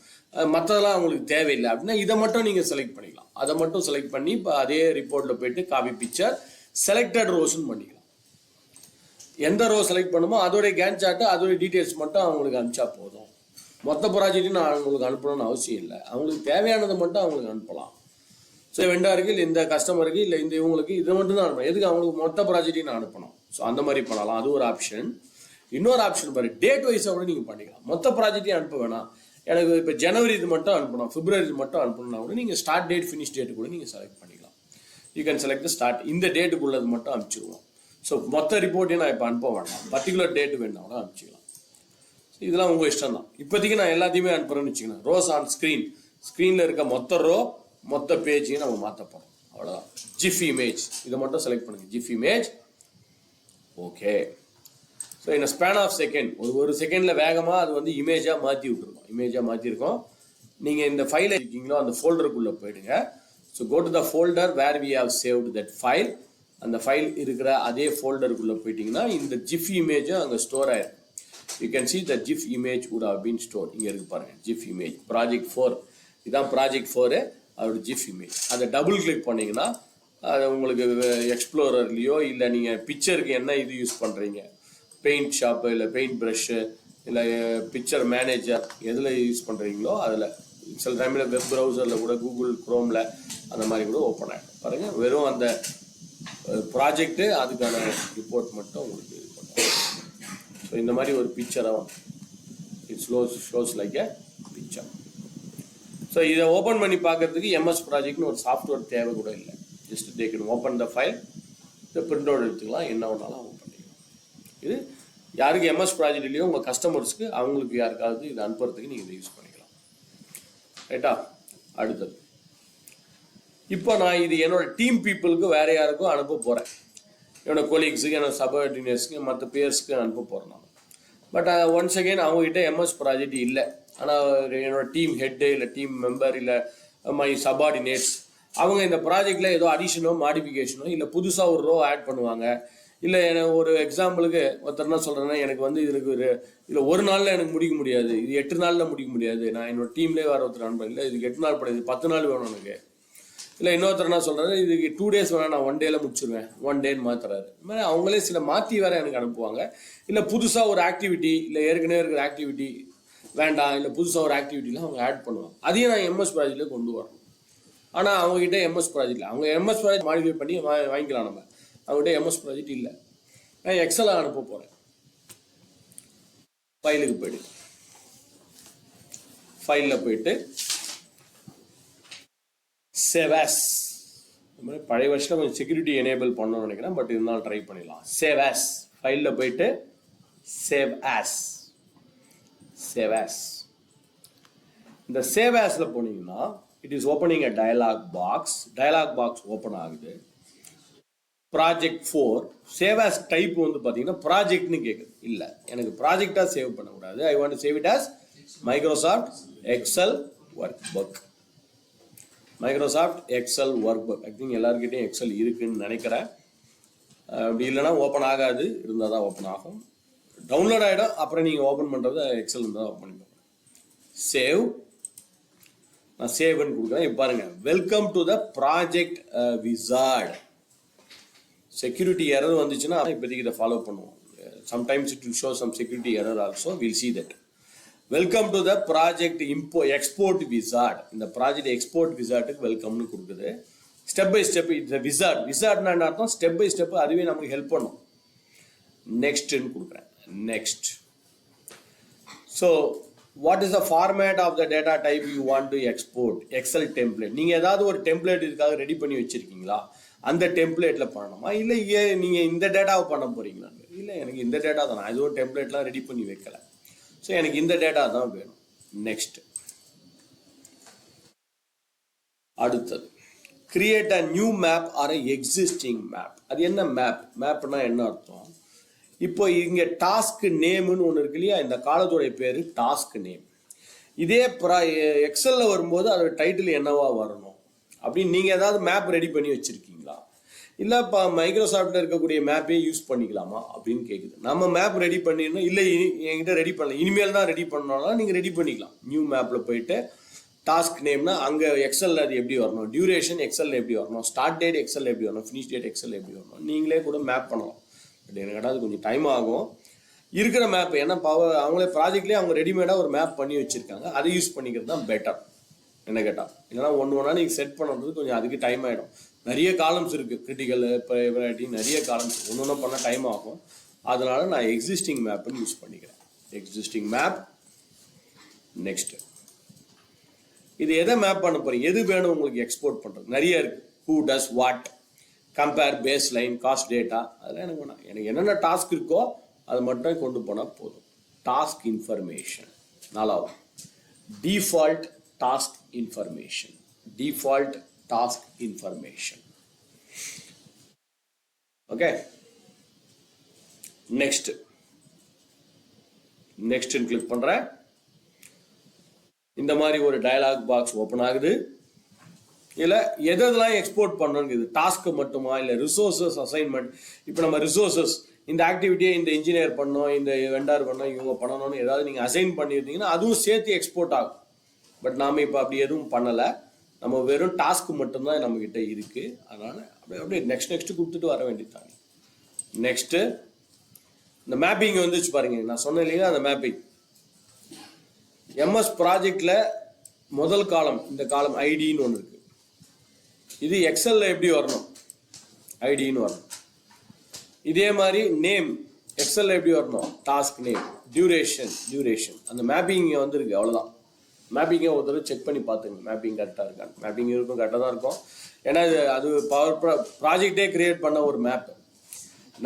மற்றதெல்லாம் அவங்களுக்கு தேவையில்லை அப்படின்னா இதை மட்டும் நீங்கள் செலக்ட் பண்ணிக்கலாம். அதை மட்டும் செலக்ட் பண்ணி இப்போ அதே ரிப்போர்ட்டில் போயிட்டு காப்பி பிக்சர் செலக்டட் ரோஸ்ன்னு பண்ணிக்கலாம். எந்த ரோ செலக்ட் பண்ணுமோ அதோடைய கேன் சார்ட்டு அதோடைய டீட்டெயில்ஸ் மட்டும் அவங்களுக்கு அனுப்பிச்சா போதும். மொத்த ப்ராஜெக்ட்டையும் நான் அவங்களுக்கு அனுப்பணும்னு அவசியம் இல்லை. அவங்களுக்கு தேவையானதை மட்டும் அவங்களுக்கு அனுப்பலாம். ஸோ வெண்டாருக்கு இல்லை இந்த கஸ்டமருக்கு இல்லை இந்த இவங்களுக்கு இதை மட்டும் தான் அனுப்பணும். எதுக்கு அவங்களுக்கு மொத்த ப்ராஜெக்டையும் நான் அனுப்பணும்? ஸோ அந்த மாதிரி பண்ணலாம். அது ஒரு ஆப்ஷன். இன்னொரு ஆப்ஷன் பாரு, டேட் வைஸாக கூட நீங்கள் பண்ணிக்கலாம். மொத்த ப்ராஜெக்டையும் அனுப்ப வேணாம், எனக்கு இப்போ ஜனவரி இது மட்டும் அனுப்பணும், பிப்ரவரி இது மட்டும் அனுப்பணும்னா கூட நீங்கள் ஸ்டார்ட் டேட் ஃபினிஷ் டேட்டு கூட நீங்கள் செலக்ட் பண்ணிக்கலாம். You can select the start, இந்த டேட்டுக்குள்ளது மட்டும் அனுப்பிச்சிடுவோம். ஸோ மொத்த ரிப்போர்ட்டையும் நான் இப்போ அனுப்ப வேண்டாம், பர்டிகுலர் டேட்டு வேணா கூட அனுப்பிச்சிக்கலாம். ஸோ இதெல்லாம் உங்கள் இஷ்டம் தான். இப்போதைக்கு நான் எல்லாத்தையுமே அனுப்புகிறேன்னு வச்சுக்கணும். ரோஸ் ஆன் ஸ்க்ரீனில் இருக்க மொத்த ரோ மொத்த பேஜையும் நம்ம மாற்ற போகிறோம், அவ்வளோதான். ஜிஃப் இமேஜ் இதை மட்டும் செலக்ட் பண்ணுங்கள், ஜிஃப் இமேஜ். ஓகே. ஸோ இந்த ஸ்பேன் ஆஃப் செகண்ட் ஒரு செகண்டில் வேகமாக அது வந்து இமேஜாக மாற்றிருக்கோம். நீங்கள் இந்த ஃபைலை இருக்கீங்களோ அந்த ஃபோல்டருக்குள்ளே போயிடுங்க. So go to the folder where we have saved that file. அந்த ஃபைல் இருக்கிற அதே ஃபோல்டருக்குள்ளே போயிட்டீங்கன்னா இந்த ஜிஃப் இமேஜும் அங்கே ஸ்டோர் ஆயிருக்கும். You can see the GIF image would have been stored. இங்கே இருக்கு பாருங்கள், ஜிஃப் இமேஜ் ப்ராஜெக்ட் 4. இதுதான் ப்ராஜெக்ட் 4 அதோட ஜிஃப் இமேஜ். அதை டபுள் கிளிக் பண்ணிங்கன்னா அது உங்களுக்கு எக்ஸ்ப்ளோரர்லையோ இல்லை நீங்கள் பிக்சருக்கு என்ன இது யூஸ் பண்ணுறீங்க, பெயிண்ட் ஷாப்பு இல்லை பெயிண்ட் ப்ரஷ்ஷு இல்லை பிக்சர் மேனேஜர் எதில் யூஸ் பண்ணுறீங்களோ அதில் சில டைமில் வெப் ப்ரௌசரில் கூட கூகுள் க்ரோமில் அந்த மாதிரி கூட ஓப்பன் ஆகிடும். பாருங்கள், வெறும் அந்த ப்ராஜெக்ட்டு அதுக்கான ரிப்போர்ட் மட்டும் உங்களுக்கு இது பண்ணுவோம். ஸோ இந்த மாதிரி ஒரு பிக்சராக it's shows like a picture. So இதை ஓப்பன் பண்ணி பார்க்கறதுக்கு எம்எஸ் ப்ராஜெக்ட்னு ஒரு சாஃப்ட்வேர் தேவை கூட இல்லை. Just they can open the file, இதை பிரிண்ட் அவுட் எடுத்துக்கலாம், என்ன வேணாலும் அவங்க பண்ணிக்கலாம். இது யாருக்கு எம்எஸ் ப்ராஜெக்ட் இல்லையோ உங்கள் கஸ்டமர்ஸ்க்கு அவங்களுக்கு யாருக்காவது இது அனுப்புறதுக்கு நீங்கள் இதை யூஸ் பண்ணிக்கலாம். ரைட்டா? அடுத்தது இப்போ நான் இது என்னோட டீம் பீப்புளுக்கு வேற யாருக்கும் அனுப்ப போகிறேன். என்னோட கொலீக்ஸுக்கு, என்னோட சபார்டினேட்ஸ்க்கு, மற்ற பேர்ஸ்க்கு அனுப்ப போகிறேன் நான். பட் ஒன்ஸ் அகெயின் அவங்ககிட்ட எம்எஸ் ப்ராஜெக்ட் இல்லை. ஆனால் என்னோட டீம் ஹெட்டு இல்லை டீம் மெம்பர் இல்லை மை சபார்டினேட்ஸ் அவங்க இந்த ப்ராஜெக்டில் ஏதோ அடிஷனோ மாடிஃபிகேஷனோ இல்லை புதுசாக ஒரு ரோ ஆட் பண்ணுவாங்க. இல்லை எனக்கு ஒரு எக்ஸாம்பிளுக்கு ஒருத்தர் என்ன சொல்கிறேன்னா, எனக்கு வந்து இதில் ஒரு நாளில் எனக்கு முடிக்க முடியாது, இது 8 நாளில் முடிக்க முடியாது, நான் என்னோட டீம்லேயே வர ஒருத்தர் அனுப்புறேன், இல்லை இதுக்கு 8 நாள் படாது, 10 நாள் வேணும் எனக்கு. இல்லை இன்னொருத்தர் என்ன சொல்கிறாரு, இதுக்கு 2 days வேணால் நான் 1 dayல முடிச்சிடுவேன், 1 day மாற்றுறாரு. இது மாதிரி அவங்களே சில மாற்றி வேறு எனக்கு அனுப்புவாங்க. இல்லை புதுசாக ஒரு ஆக்டிவிட்டி, இல்லை ஏற்கனவே இருக்கிற ஆக்டிவிட்டி வேண்டாம், இல்லை புதுசாக ஒரு ஆக்டிவிட்டிலாம் அவங்க ஆட் பண்ணுவாங்க. அதையும் நான் எம்எஸ் ப்ராஜெக்டில் கொண்டு வரணும். ஆனால் அவங்ககிட்ட எம்எஸ் ப்ராஜெக்டில் அவங்க எம்எஸ் ப்ராஜெக்ட் மாடிஃபை பண்ணி வாங்கிக்கலாம். நம்ம அவங்ககிட்ட எம்எஸ் ப்ராஜெக்ட் இல்லை. நான் எக்ஸலை அனுப்ப போகிறேன். ஃபைலுக்கு போய்ட்டு ஃபைலில் போயிட்டு சேவ் ஆஸ். இந்த மாதிரி பழைய வருஷத்தில் கொஞ்சம் செக்யூரிட்டி எனேபிள் பண்ணணும்னு நினைக்கிறேன், பட் இருந்தாலும் ட்ரை பண்ணிடலாம். சேவ் ஆஸ் ஃபைலில் போயிட்டு சேவ் ஆஸ். இந்த சேவ் ஆஸில் போனீங்கன்னா it is opening a dialog box open ஆகுது. ப்ராஜெக்ட் 4 சேவ் ஆஸ் டைப் வந்து பார்த்தீங்கன்னா ப்ராஜெக்ட்னு கேட்குது. இல்லை, எனக்கு ப்ராஜெக்டாக சேவ் பண்ணக்கூடாது. ஐ want to save it as Microsoft Excel work book. I think எல்லாருக்கிட்டையும் எக்ஸல் இருக்குன்னு நினைக்கிறேன். அப்படி இல்லைன்னா ஓப்பன் ஆகாது, இருந்தால் தான் ஓப்பன் ஆகும். டவுன்லோட் ஆகிடும், அப்புறம் நீங்கள் ஓப்பன் பண்ணுறது எக்ஸல் இருந்தால் ஓப்பன் பண்ணி சேவ். நான் சேவ்னு கொடுக்குறேன். இப்போ பாருங்கள், welcome to the project wizard. Security error வந்துச்சுன்னா இப்போதைக்கு இதை ஃபாலோ பண்ணுவோம். Sometimes it will show some security error also, will see that. Welcome to the project export wizard. இந்த ப்ராஜெக்ட் எக்ஸ்போர்ட் விசார்ட்டுக்கு வெல்கம்னு கொடுக்குது. ஸ்டெப் பை ஸ்டெப் இந்த விசார்ட்னா என்ன அர்த்தம், ஸ்டெப் பை ஸ்டெப் அதுவே நமக்கு ஹெல்ப் பண்ணும். நெக்ஸ்ட்னு கொடுக்குறேன். Next. So what is the format of the data type you want to export? Excel template. நீங்கள் ஏதாவது ஒரு டெம்ப்ளேட் இதுக்காக ரெடி பண்ணி வச்சுருக்கீங்களா? அந்த டெம்ப்ளேட்டில் பண்ணணுமா? இல்லை நீங்கள் இந்த டேட்டாவை பண்ண போகிறீங்களா? இல்லை, எனக்கு இந்த டேட்டா தான், நான் எதுவும் டெம்ப்ளேட்லாம் ரெடி பண்ணி வைக்கலை. ஸோ எனக்கு இந்த டேட்டா தான் வேணும். நெக்ஸ்ட். அடுத்தது create a new map R a existing map. அது என்ன மேப்னா என்ன அர்த்தம்? இப்போ இங்கே டாஸ்க் நேம்னு ஒன்று இருக்கு இல்லையா, இந்த காலத்தோடைய பேர் டாஸ்க் நேம். இதே எக்ஸலில் வரும்போது அதோட டைட்டில் என்னவா வரணும் அப்படின்னு நீங்கள் ஏதாவது மேப் ரெடி பண்ணி வச்சுருக்கீங்களா? இல்லை இப்போ மைக்ரோசாஃப்டில் இருக்கக்கூடிய மேப்பே யூஸ் பண்ணிக்கலாமா அப்படின்னு கேட்குது. நம்ம மேப் ரெடி பண்ணிடணும். இல்லை என்கிட்ட ரெடி பண்ணல, இனிமேல் தான் ரெடி பண்ணோம்னா நீங்கள் ரெடி பண்ணிக்கலாம். நியூ மேப்பில் போயிட்டு டாஸ்க் நேம்னா அங்கே எக்ஸலில் அது எப்படி வரணும், டியூரேஷன் எக்ஸலில் எப்படி வரணும், ஸ்டார்ட் டேட் எக்ஸலில் எப்படி வரணும், ஃபினிஷ் டேட் எக்ஸலில் எப்படி வரணும், நீங்களே கூட மேப் பண்ணலாம். பட் எனக்கு கேட்டால் அது கொஞ்சம் டைம் ஆகும். இருக்கிற மேப் ஏன்னா அவங்களே ப்ராஜெக்ட்லேயே அவங்க ரெடிமேடாக ஒரு மேப் பண்ணி வச்சுருக்காங்க, அதை யூஸ் பண்ணிக்கிறது தான் பெட்டர் என்ன கேட்டால். இல்லைனா ஒன்றா நீங்கள் செட் பண்ணுறது கொஞ்சம் அதுக்கு டைம் ஆகிடும். நிறைய காலம்ஸ் இருக்குது, கிரிட்டிக்கல் ப்ரையாரிட்டி நிறைய காலம்ஸ், ஒன்று பண்ண டைம் ஆகும். அதனால நான் எக்ஸிஸ்டிங் மேப்புன்னு யூஸ் பண்ணிக்கிறேன். Existing map. நெக்ஸ்ட் இது எதை மேப் பண்ண போறீங்க, எது வேணும் உங்களுக்கு எக்ஸ்போர்ட் பண்ணுறது நிறைய இருக்குது. Who does what, compare, baseline, cost data, அதெல்லாம் எனக்கு வேணாம். எனக்கு என்னென்ன டாஸ்க் இருக்கோ அது மட்டும் கொண்டு போனால் போதும். Task information. நாலாவது default task information. Default task information. Okay, next click பண்றேன். இந்த மாதிரி ஒரு டயலாக் பாக்ஸ் ஓப்பன் ஆகுது. இல்லை எதெல்லாம் எக்ஸ்போர்ட் பண்ணணும், இது டாஸ்க்கு மட்டுமா இல்லை ரிசோர்ஸஸ் அசைன்மெண்ட். இப்போ நம்ம ரிசோர்ஸஸ் இந்த ஆக்டிவிட்டியை இந்த இன்ஜினியர் பண்ணோம், இந்த வெண்டார் பண்ணோம், இவங்க பண்ணணும்னு ஏதாவது நீங்கள் அசைன் பண்ணியிருந்தீங்கன்னா அதுவும் சேர்த்து எக்ஸ்போர்ட் ஆகும். பட் நாம் இப்போ அப்படி எதுவும் பண்ணலை, நம்ம வெறும் டாஸ்க் மட்டும்தான் நம்மக்கிட்ட இருக்குது. அதனால் அப்படியே நெக்ஸ்ட் கொடுத்துட்டு வர வேண்டியதாங்க. நெக்ஸ்ட்டு இந்த மேப்பிங் வந்துச்சு பாருங்க, நான் சொன்னேன் இல்லைங்களா, அந்த மேப்பிங் எம்எஸ் ப்ராஜெக்டில் முதல் காலம், இந்த காலம் ஐடின்னு ஒன்று இருக்குது. இது எக்ஸல்ல எப்படி வரணும், ஐடின்னு வரணும். இதே மாதிரி நேம் எக்ஸல்ல எப்படி வரணும், டாஸ்க் நேம், டியூரேஷன். அந்த மேப்பிங் இங்கே வந்துருக்கு, அவ்வளோதான். மேப்பிங்கை ஒரு தடவை செக் பண்ணி பார்த்துங்க, மேப்பிங் கரெக்டாக இருக்கான்னு. மேப்பிங் இருக்கும், கரெக்டாக தான் இருக்கும். ஏன்னா அது ப்ராஜெக்டே கிரியேட் பண்ண ஒரு மேப்.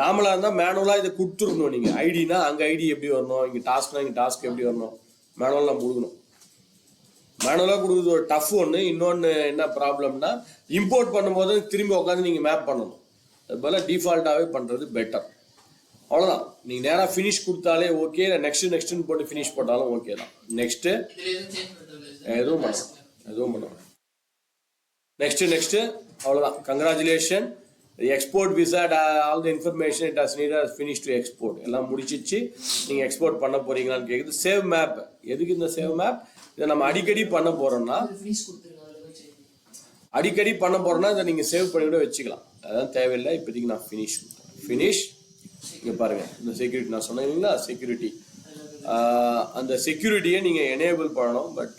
நாமளாக இருந்தால் மேனுவலாக இதை கொடுத்துருக்கணும். நீங்கள் ஐடினா அங்கே ஐடி எப்படி வரணும், இங்கே டாஸ்க்னா இங்கே டாஸ்க் எப்படி வரணும், மேனுவல் நம்ம கொடுக்கணும். மேனுவலாக கொடுக்குறது ஒரு டஃப் ஒன்று. இன்னொன்று என்ன ப்ராப்ளம்னா, இம்போர்ட் பண்ணும்போது திரும்பி உட்காந்து நீங்கள் மேப் பண்ணணும். அது போல் டிஃபால்ட்டாகவே பண்ணுறது பெட்டர். அவ்வளோதான். நீங்கள் நேராக ஃபினிஷ் கொடுத்தாலே ஓகே, நெக்ஸ்ட்டுன்னு போட்டு ஃபினிஷ் போட்டாலும் ஓகே தான். நெக்ஸ்ட்டு எதுவும் பண்ணணும். நெக்ஸ்ட்டு அவ்வளோதான். Congratulation, export VSAT all the information it has needed finish to export. எல்லாம் முடிச்சிச்சு, நீங்கள் எக்ஸ்போர்ட் பண்ண போறீங்களான்னு கேட்குது. Save map. எதுக்கு இந்த சேவ் மேப்? இதை நம்ம அடிக்கடி பண்ண போறோம்னா இதை நீங்கள் சேவ் பண்ணி கூட வச்சுக்கலாம், அதான் தேவையில்லை. இப்போதைக்கு நான் ஃபினிஷ். இங்கே பாருங்க, இந்த செக்யூரிட்டி நான் சொன்னேன் இல்லைங்களா, செக்யூரிட்டி. அந்த செக்யூரிட்டியை நீங்கள் எனேபிள் பண்ணணும். பட்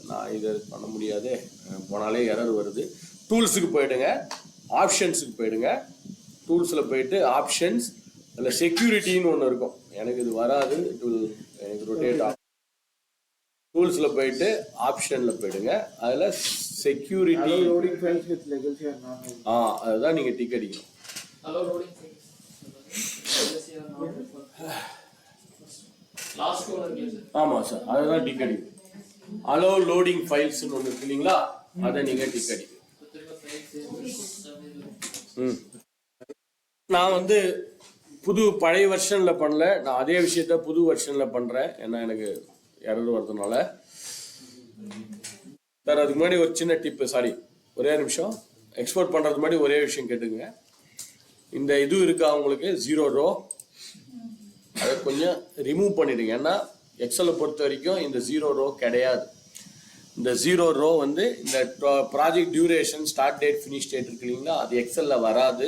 நான் இதை பண்ண முடியாது, போனாலே எரர் வருது. டூல்ஸுக்கு போயிடுங்க, ஆப்ஷன்ஸுக்கு போயிடுங்க. டூல்ஸில் போயிட்டு ஆப்ஷன்ஸ், அதில் செக்யூரிட்டின்னு ஒன்று இருக்கும். எனக்கு இது வராது, எனக்கு ரொட்டேட் ஆகும். டூல்ஸில் போயிட்டு ஆப்ஷனில் போயிடுங்க, அதில் செக்யூரிட்டி. அதுதான் நீங்கள் டிக் அடிக்கணும். ஆமாம் சார், அதுதான் டிக் அடிக்கணும். அலோ லோடிங் ஃபைல்ஸ்ன்னு ஒன்று இருக்கு இல்லைங்களா, அதை நீங்கள் டிக் அடிக்கணும். நான் பழைய வெர்ஷனில் பண்ணல, நான் அதே விஷயத்த புது வெர்ஷனில் பண்ணுறேன். ஏன்னா எனக்கு எரர் வரதுனால. சார் அதுக்கு முன்னாடி ஒரு சின்ன டிப்பு, ஒரே நிமிஷம். எக்ஸ்போர்ட் பண்ணுறதுக்கு முன்னாடி ஒரே விஷயம் கேட்டுங்க. இந்த இது இருக்கா உங்களுக்கு 0 ரோ, அதை கொஞ்சம் ரிமூவ் பண்ணிடுங்க. ஏன்னா எக்ஸலை பொறுத்த வரைக்கும் இந்த 0 ரோ கிடையாது. இந்த 0 ரோ இந்த project duration, start date, finish date இருக்கு இல்லைங்களா, அது எக்ஸலில் வராது.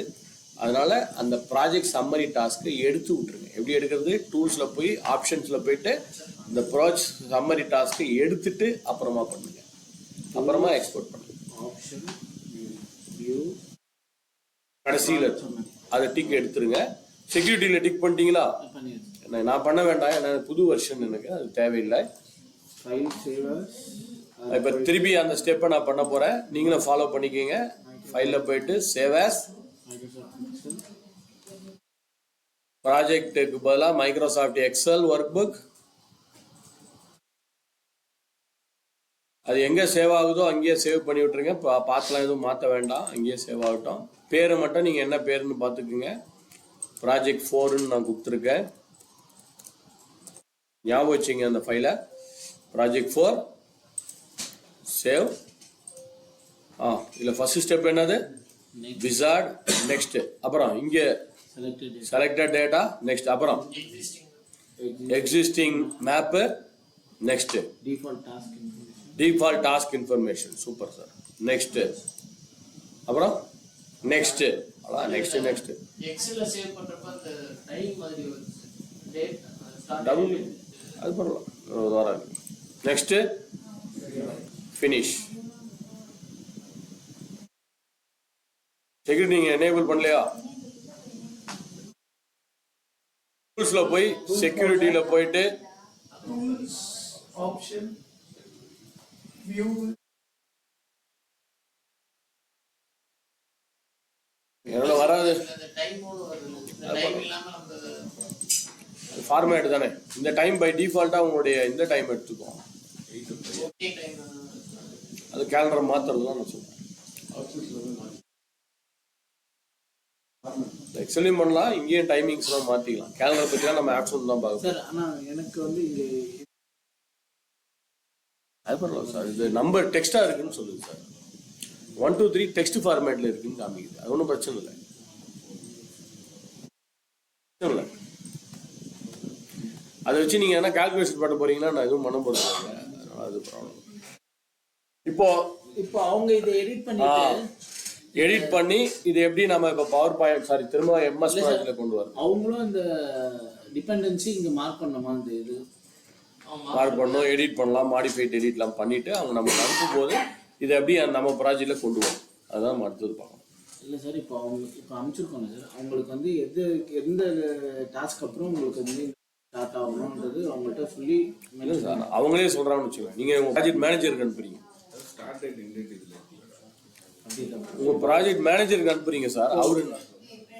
அதனால அந்த ப்ராஜெக்ட் சம்மரி டாஸ்க்கை எடுத்து விட்டுருங்க. எப்படி எடுக்கிறது? டூல்ஸில் போய் ஆப்ஷன்ஸில் போயிட்டு இந்த ப்ராஜெக்ட் சம்மரி டாஸ்க்கை எடுத்துட்டு அப்புறமா பண்ணுங்க, அப்புறமா எக்ஸ்போர்ட் பண்ணுங்க. ஆப்ஷன் கடைசியில் அதை டிக் எடுத்துருங்க. செக்யூரிட்டியில் டிக் பண்ணிட்டீங்களா? நான் பண்ண வேண்டாம், ஏன்னா புது வெர்ஷன் எனக்கு அது தேவையில்லை. இப்போ திருப்பி அந்த ஸ்டெப்பை நான் பண்ண போகிறேன், நீங்களும் ஃபாலோ பண்ணிக்கோங்க. ஃபைலில் போயிட்டு சேவ் ஆஸ், ப்ராஜெக்டுக்கு பதிலாக மைக்ரோசாஃப்ட் எக்ஸல் ஒர்க் புக். அது எங்கே சேவ் ஆகுதோ அங்கேயே சேவ் பண்ணி விட்டுருங்க. பார்த்துலாம் எதுவும் மாற்ற வேண்டாம், அங்கேயே சேவ் ஆகட்டும். பேரை மட்டும் நீங்கள் என்ன பேருன்னு பார்த்துக்குங்க. ப்ராஜெக்ட் 4ன்னு நான் கொடுத்துருக்கேன், ஞாபகம் வச்சுங்க அந்த ஃபைலை. Project 4 save. இதில் ஃபர்ஸ்ட் ஸ்டெப் என்னது? விசார்ட். நெக்ஸ்ட் அப்புறம் இங்கே செலக்டட் டேட்டா. நெக்ஸ்ட் அப்புறம் existing map. Next default task information. Super sir. Next அப்புறம் நெக்ஸ்ட் அதான் நெக்ஸ்ட் எக்ஸல்ல சேவ் பண்றப்ப அந்த டைம் மாதிரி வருது டேட் டபுள் அது பண்ணலாம் ஒரு வாரம் இருக்கு. Next finish. செக்யூரிட்டி நீங்க எனேபிள் பண்ணலையா? டூல்ஸ்ல போய் செக்யூரிட்டியில போயிட்டு ஆப்ஷன் வியூ என்னோட வராது அந்த டைமோட வருது. இந்த டைம் இல்லாம நம்ம ஃபார்மேட் தானே. இந்த டைம் பை டிஃபால்ட்டா உங்களுடைய இந்த டைம் எடுத்துக்கும். ஓகே டைம் அது கேலண்டர் மாத்துறது தான் நான் சொல்றேன். எக்ஸலையும் பண்ணலாம், இங்கேயும் டைமிங்ஸ் தான் மாத்திக்கலாம். கேலண்டர் பத்திலாம் நம்ம ஆப்ஷன் தான் பார்க்கணும். சார் ஆனா எனக்கு வந்து இங்க அது பண்ணலாம் சார். இது நம்பர் டெக்ஸ்டா இருக்குன்னு சொல்லுது சார். 1 2 3 டெக்ஸ்ட் ஃபார்மேட்ல இருக்குன்னு காமிக்குது. அது ஒன்றும் பிரச்சனை இல்லை. அதை வச்சு நீங்க என்ன கால்குலேஷன் பண்ண போறீங்கன்னா நான் எதுவும் பண்ண போறது இல்லை. அதனால அது ப்ராப்ளம். இப்போ அவங்க இதை எடிட் பண்ணிட்டு எடிட் பண்ணி இது எப்படி நம்ம இப்போ பவர் பாயிண்ட் திரும்ப எம்எஸ் ப்ராஜெக்ட்ல கொண்டு வரோம். அவங்களும் இந்த டிபெண்டன்சி இங்க மார்க் பண்ணணுமா? இந்த இது மார்க் பண்ணோம், எடிட் பண்ணலாம், மாடிஃபைட் எடிட்லாம் பண்ணிட்டு அவங்க நமக்கு அனுப்பும் போது இதை எப்படி நம்ம ப்ராஜெக்ட்ல கொண்டு வரும். அதுதான் நம்ம அடுத்தது பார்க்கணும். இல்லை சார், இப்போ அவங்க இப்போ அனுப்பிச்சிருக்கோங்க சார். அவங்களுக்கு வந்து எந்த டாஸ்க் அப்புறம் உங்களுக்கு வந்து ஸ்டார்ட் ஆகணுன்றது அவங்கள்ட்ட சொல்லி இல்லை சார், அவங்களே சொல்றாங்கன்னு வச்சுக்கோங்க. நீங்க உங்க ப்ராஜெக்ட் மேனேஜருக்கு அனுப்புறீங்க. ஸ்டார்ட் டேட் இன்டென்ட் இதுல உங்க ப்ராஜெக்ட் மேனேஜருக்கு அனுப்புறீங்க சார். அவரு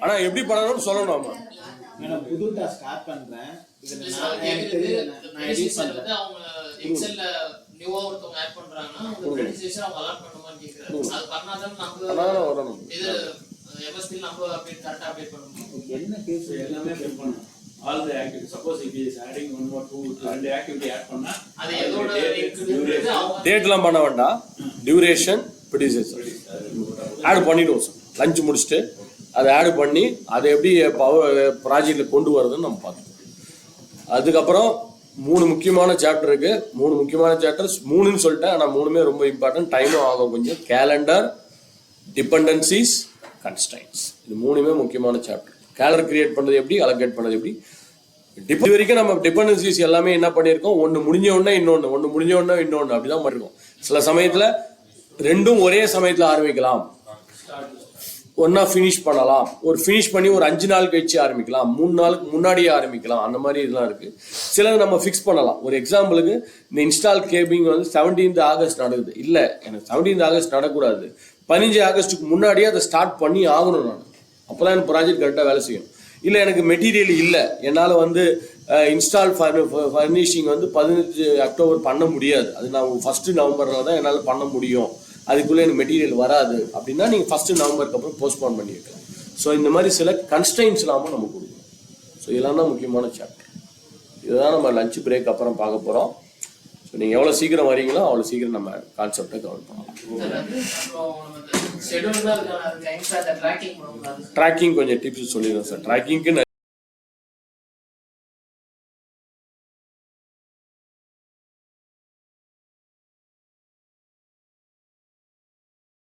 ஆனா எப்படி பண்ணணும்னு சொல்லணும். ஆமா, நான் புது டாஸ்க் ஸ்டார்ட் பண்றேன். இல்ல சார், நான் எடிட் பண்றேன். வந்து அவங்க எக்ஸல்ல நியூவா ஒருத்தவங்க ஆட் பண்றாங்கன்னா அவங்க கிரெடிட்ஸ் அவங்க அலாட் பண்ணுமான்னு கேக்குறாங்க. அது பண்ணாதான் நம்ம வரணும். இது எம்எஸ்பி நம்ம அப்டேட் கரெக்ட்டா அப்டேட் பண்ண முடியும். என்ன கேஸ் எல்லாமே ஃபில் பண்ணணும். all the activity. Suppose if he is adding one more two and the activity add பண்ணா அது எதோட லிங்க் அவங்க டேட்லாம் பண்ண வேண்டாம். டியூரேஷன் ப்ரொடியூசர் ஆட் பண்ணிடுவோம் சார். லஞ்ச் முடிச்சுட்டு அதை ஆட் பண்ணி அதை எப்படி பவர் ப்ராஜெக்டில் கொண்டு வரதுன்னு நம்ம பார்த்துக்கோம். அதுக்கப்புறம் 3 முக்கியமான சாப்டர் இருக்கு. 3 முக்கியமான சாப்டர்ஸ் 3ன்னு சொல்லிட்டேன். ஆனால் 3மே ரொம்ப இம்பார்ட்டன்ட். டைமும் ஆகும் கொஞ்சம். Calendar, dependencies, constraints. இது 3மே முக்கியமான சாப்டர். கேலண்டர் கிரியேட் பண்ணுறது எப்படி, அலோகேட் பண்ணுறது எப்படி. இது வரைக்கும் நம்ம டிபெண்டன்சிஸ் எல்லாமே என்ன பண்ணியிருக்கோம், ஒன்று முடிஞ்ச உடனே இன்னொன்று, ஒன்று முடிஞ்ச உடனே இன்னொன்று, அப்படிதான் பண்ணிருக்கோம். சில சமயத்தில் ரெண்டும் ஒரே சமயத்தில் ஆரம்பிக்கலாம், ஒன்னா ஃபினிஷ் பண்ணலாம். ஒரு ஃபினிஷ் பண்ணி ஒரு 5 நாள் கழிச்சு ஆரம்பிக்கலாம், 3 நாளுக்கு முன்னாடியே ஆரம்பிக்கலாம். அந்த மாதிரி இதெல்லாம் இருக்கு. சிலது நம்ம ஃபிக்ஸ் பண்ணலாம். ஒரு எக்ஸாம்பிளுக்கு இந்த இன்ஸ்டால் கேபிங் வந்து 17th ஆகஸ்ட் நடக்குது. இல்லை, எனக்கு 17th ஆகஸ்ட் நடக்கூடாது, 15 ஆகஸ்ட்டுக்கு முன்னாடியே அதை ஸ்டார்ட் பண்ணி ஆகணும். நான் அப்போதான் எனக்கு ப்ராஜெக்ட் கரெக்டாக வேலை செய்யும். இல்லை, எனக்கு மெட்டீரியல் இல்லை, என்னால் வந்து இன்ஸ்டால் ஃபர்னிஷிங் வந்து 15 அக்டோபர் பண்ண முடியாது, அது நான் 1 நவம்பரில் தான் என்னால் பண்ண முடியும், அதுக்குள்ளே எனக்கு மெட்டீரியல் வராது அப்படின்னா நீங்கள் 1 நவம்பருக்கு அப்புறம் போஸ்ட்போன் பண்ணி வைக்கலாம். ஸோ இந்த மாதிரி சில கன்ஸ்ட்ரைன்ஸ் இல்லாமல் நம்ம கொடுக்கணும். ஸோ இதெல்லாம் தான் முக்கியமான சாப்டர். இதுதான் நம்ம லஞ்ச் பிரேக் அப்புறம் பார்க்க போகிறோம். ஸோ நீங்கள் எவ்வளோ சீக்கிரம் வரீங்களோ அவ்வளோ சீக்கிரம் நம்ம கான்செப்டை கவர் பண்ணலாம். ட்ராக்கிங் கொஞ்சம் டிப்ஸ் சொல்லிடுறேன் சார். ட்ராக்கிங்க்கு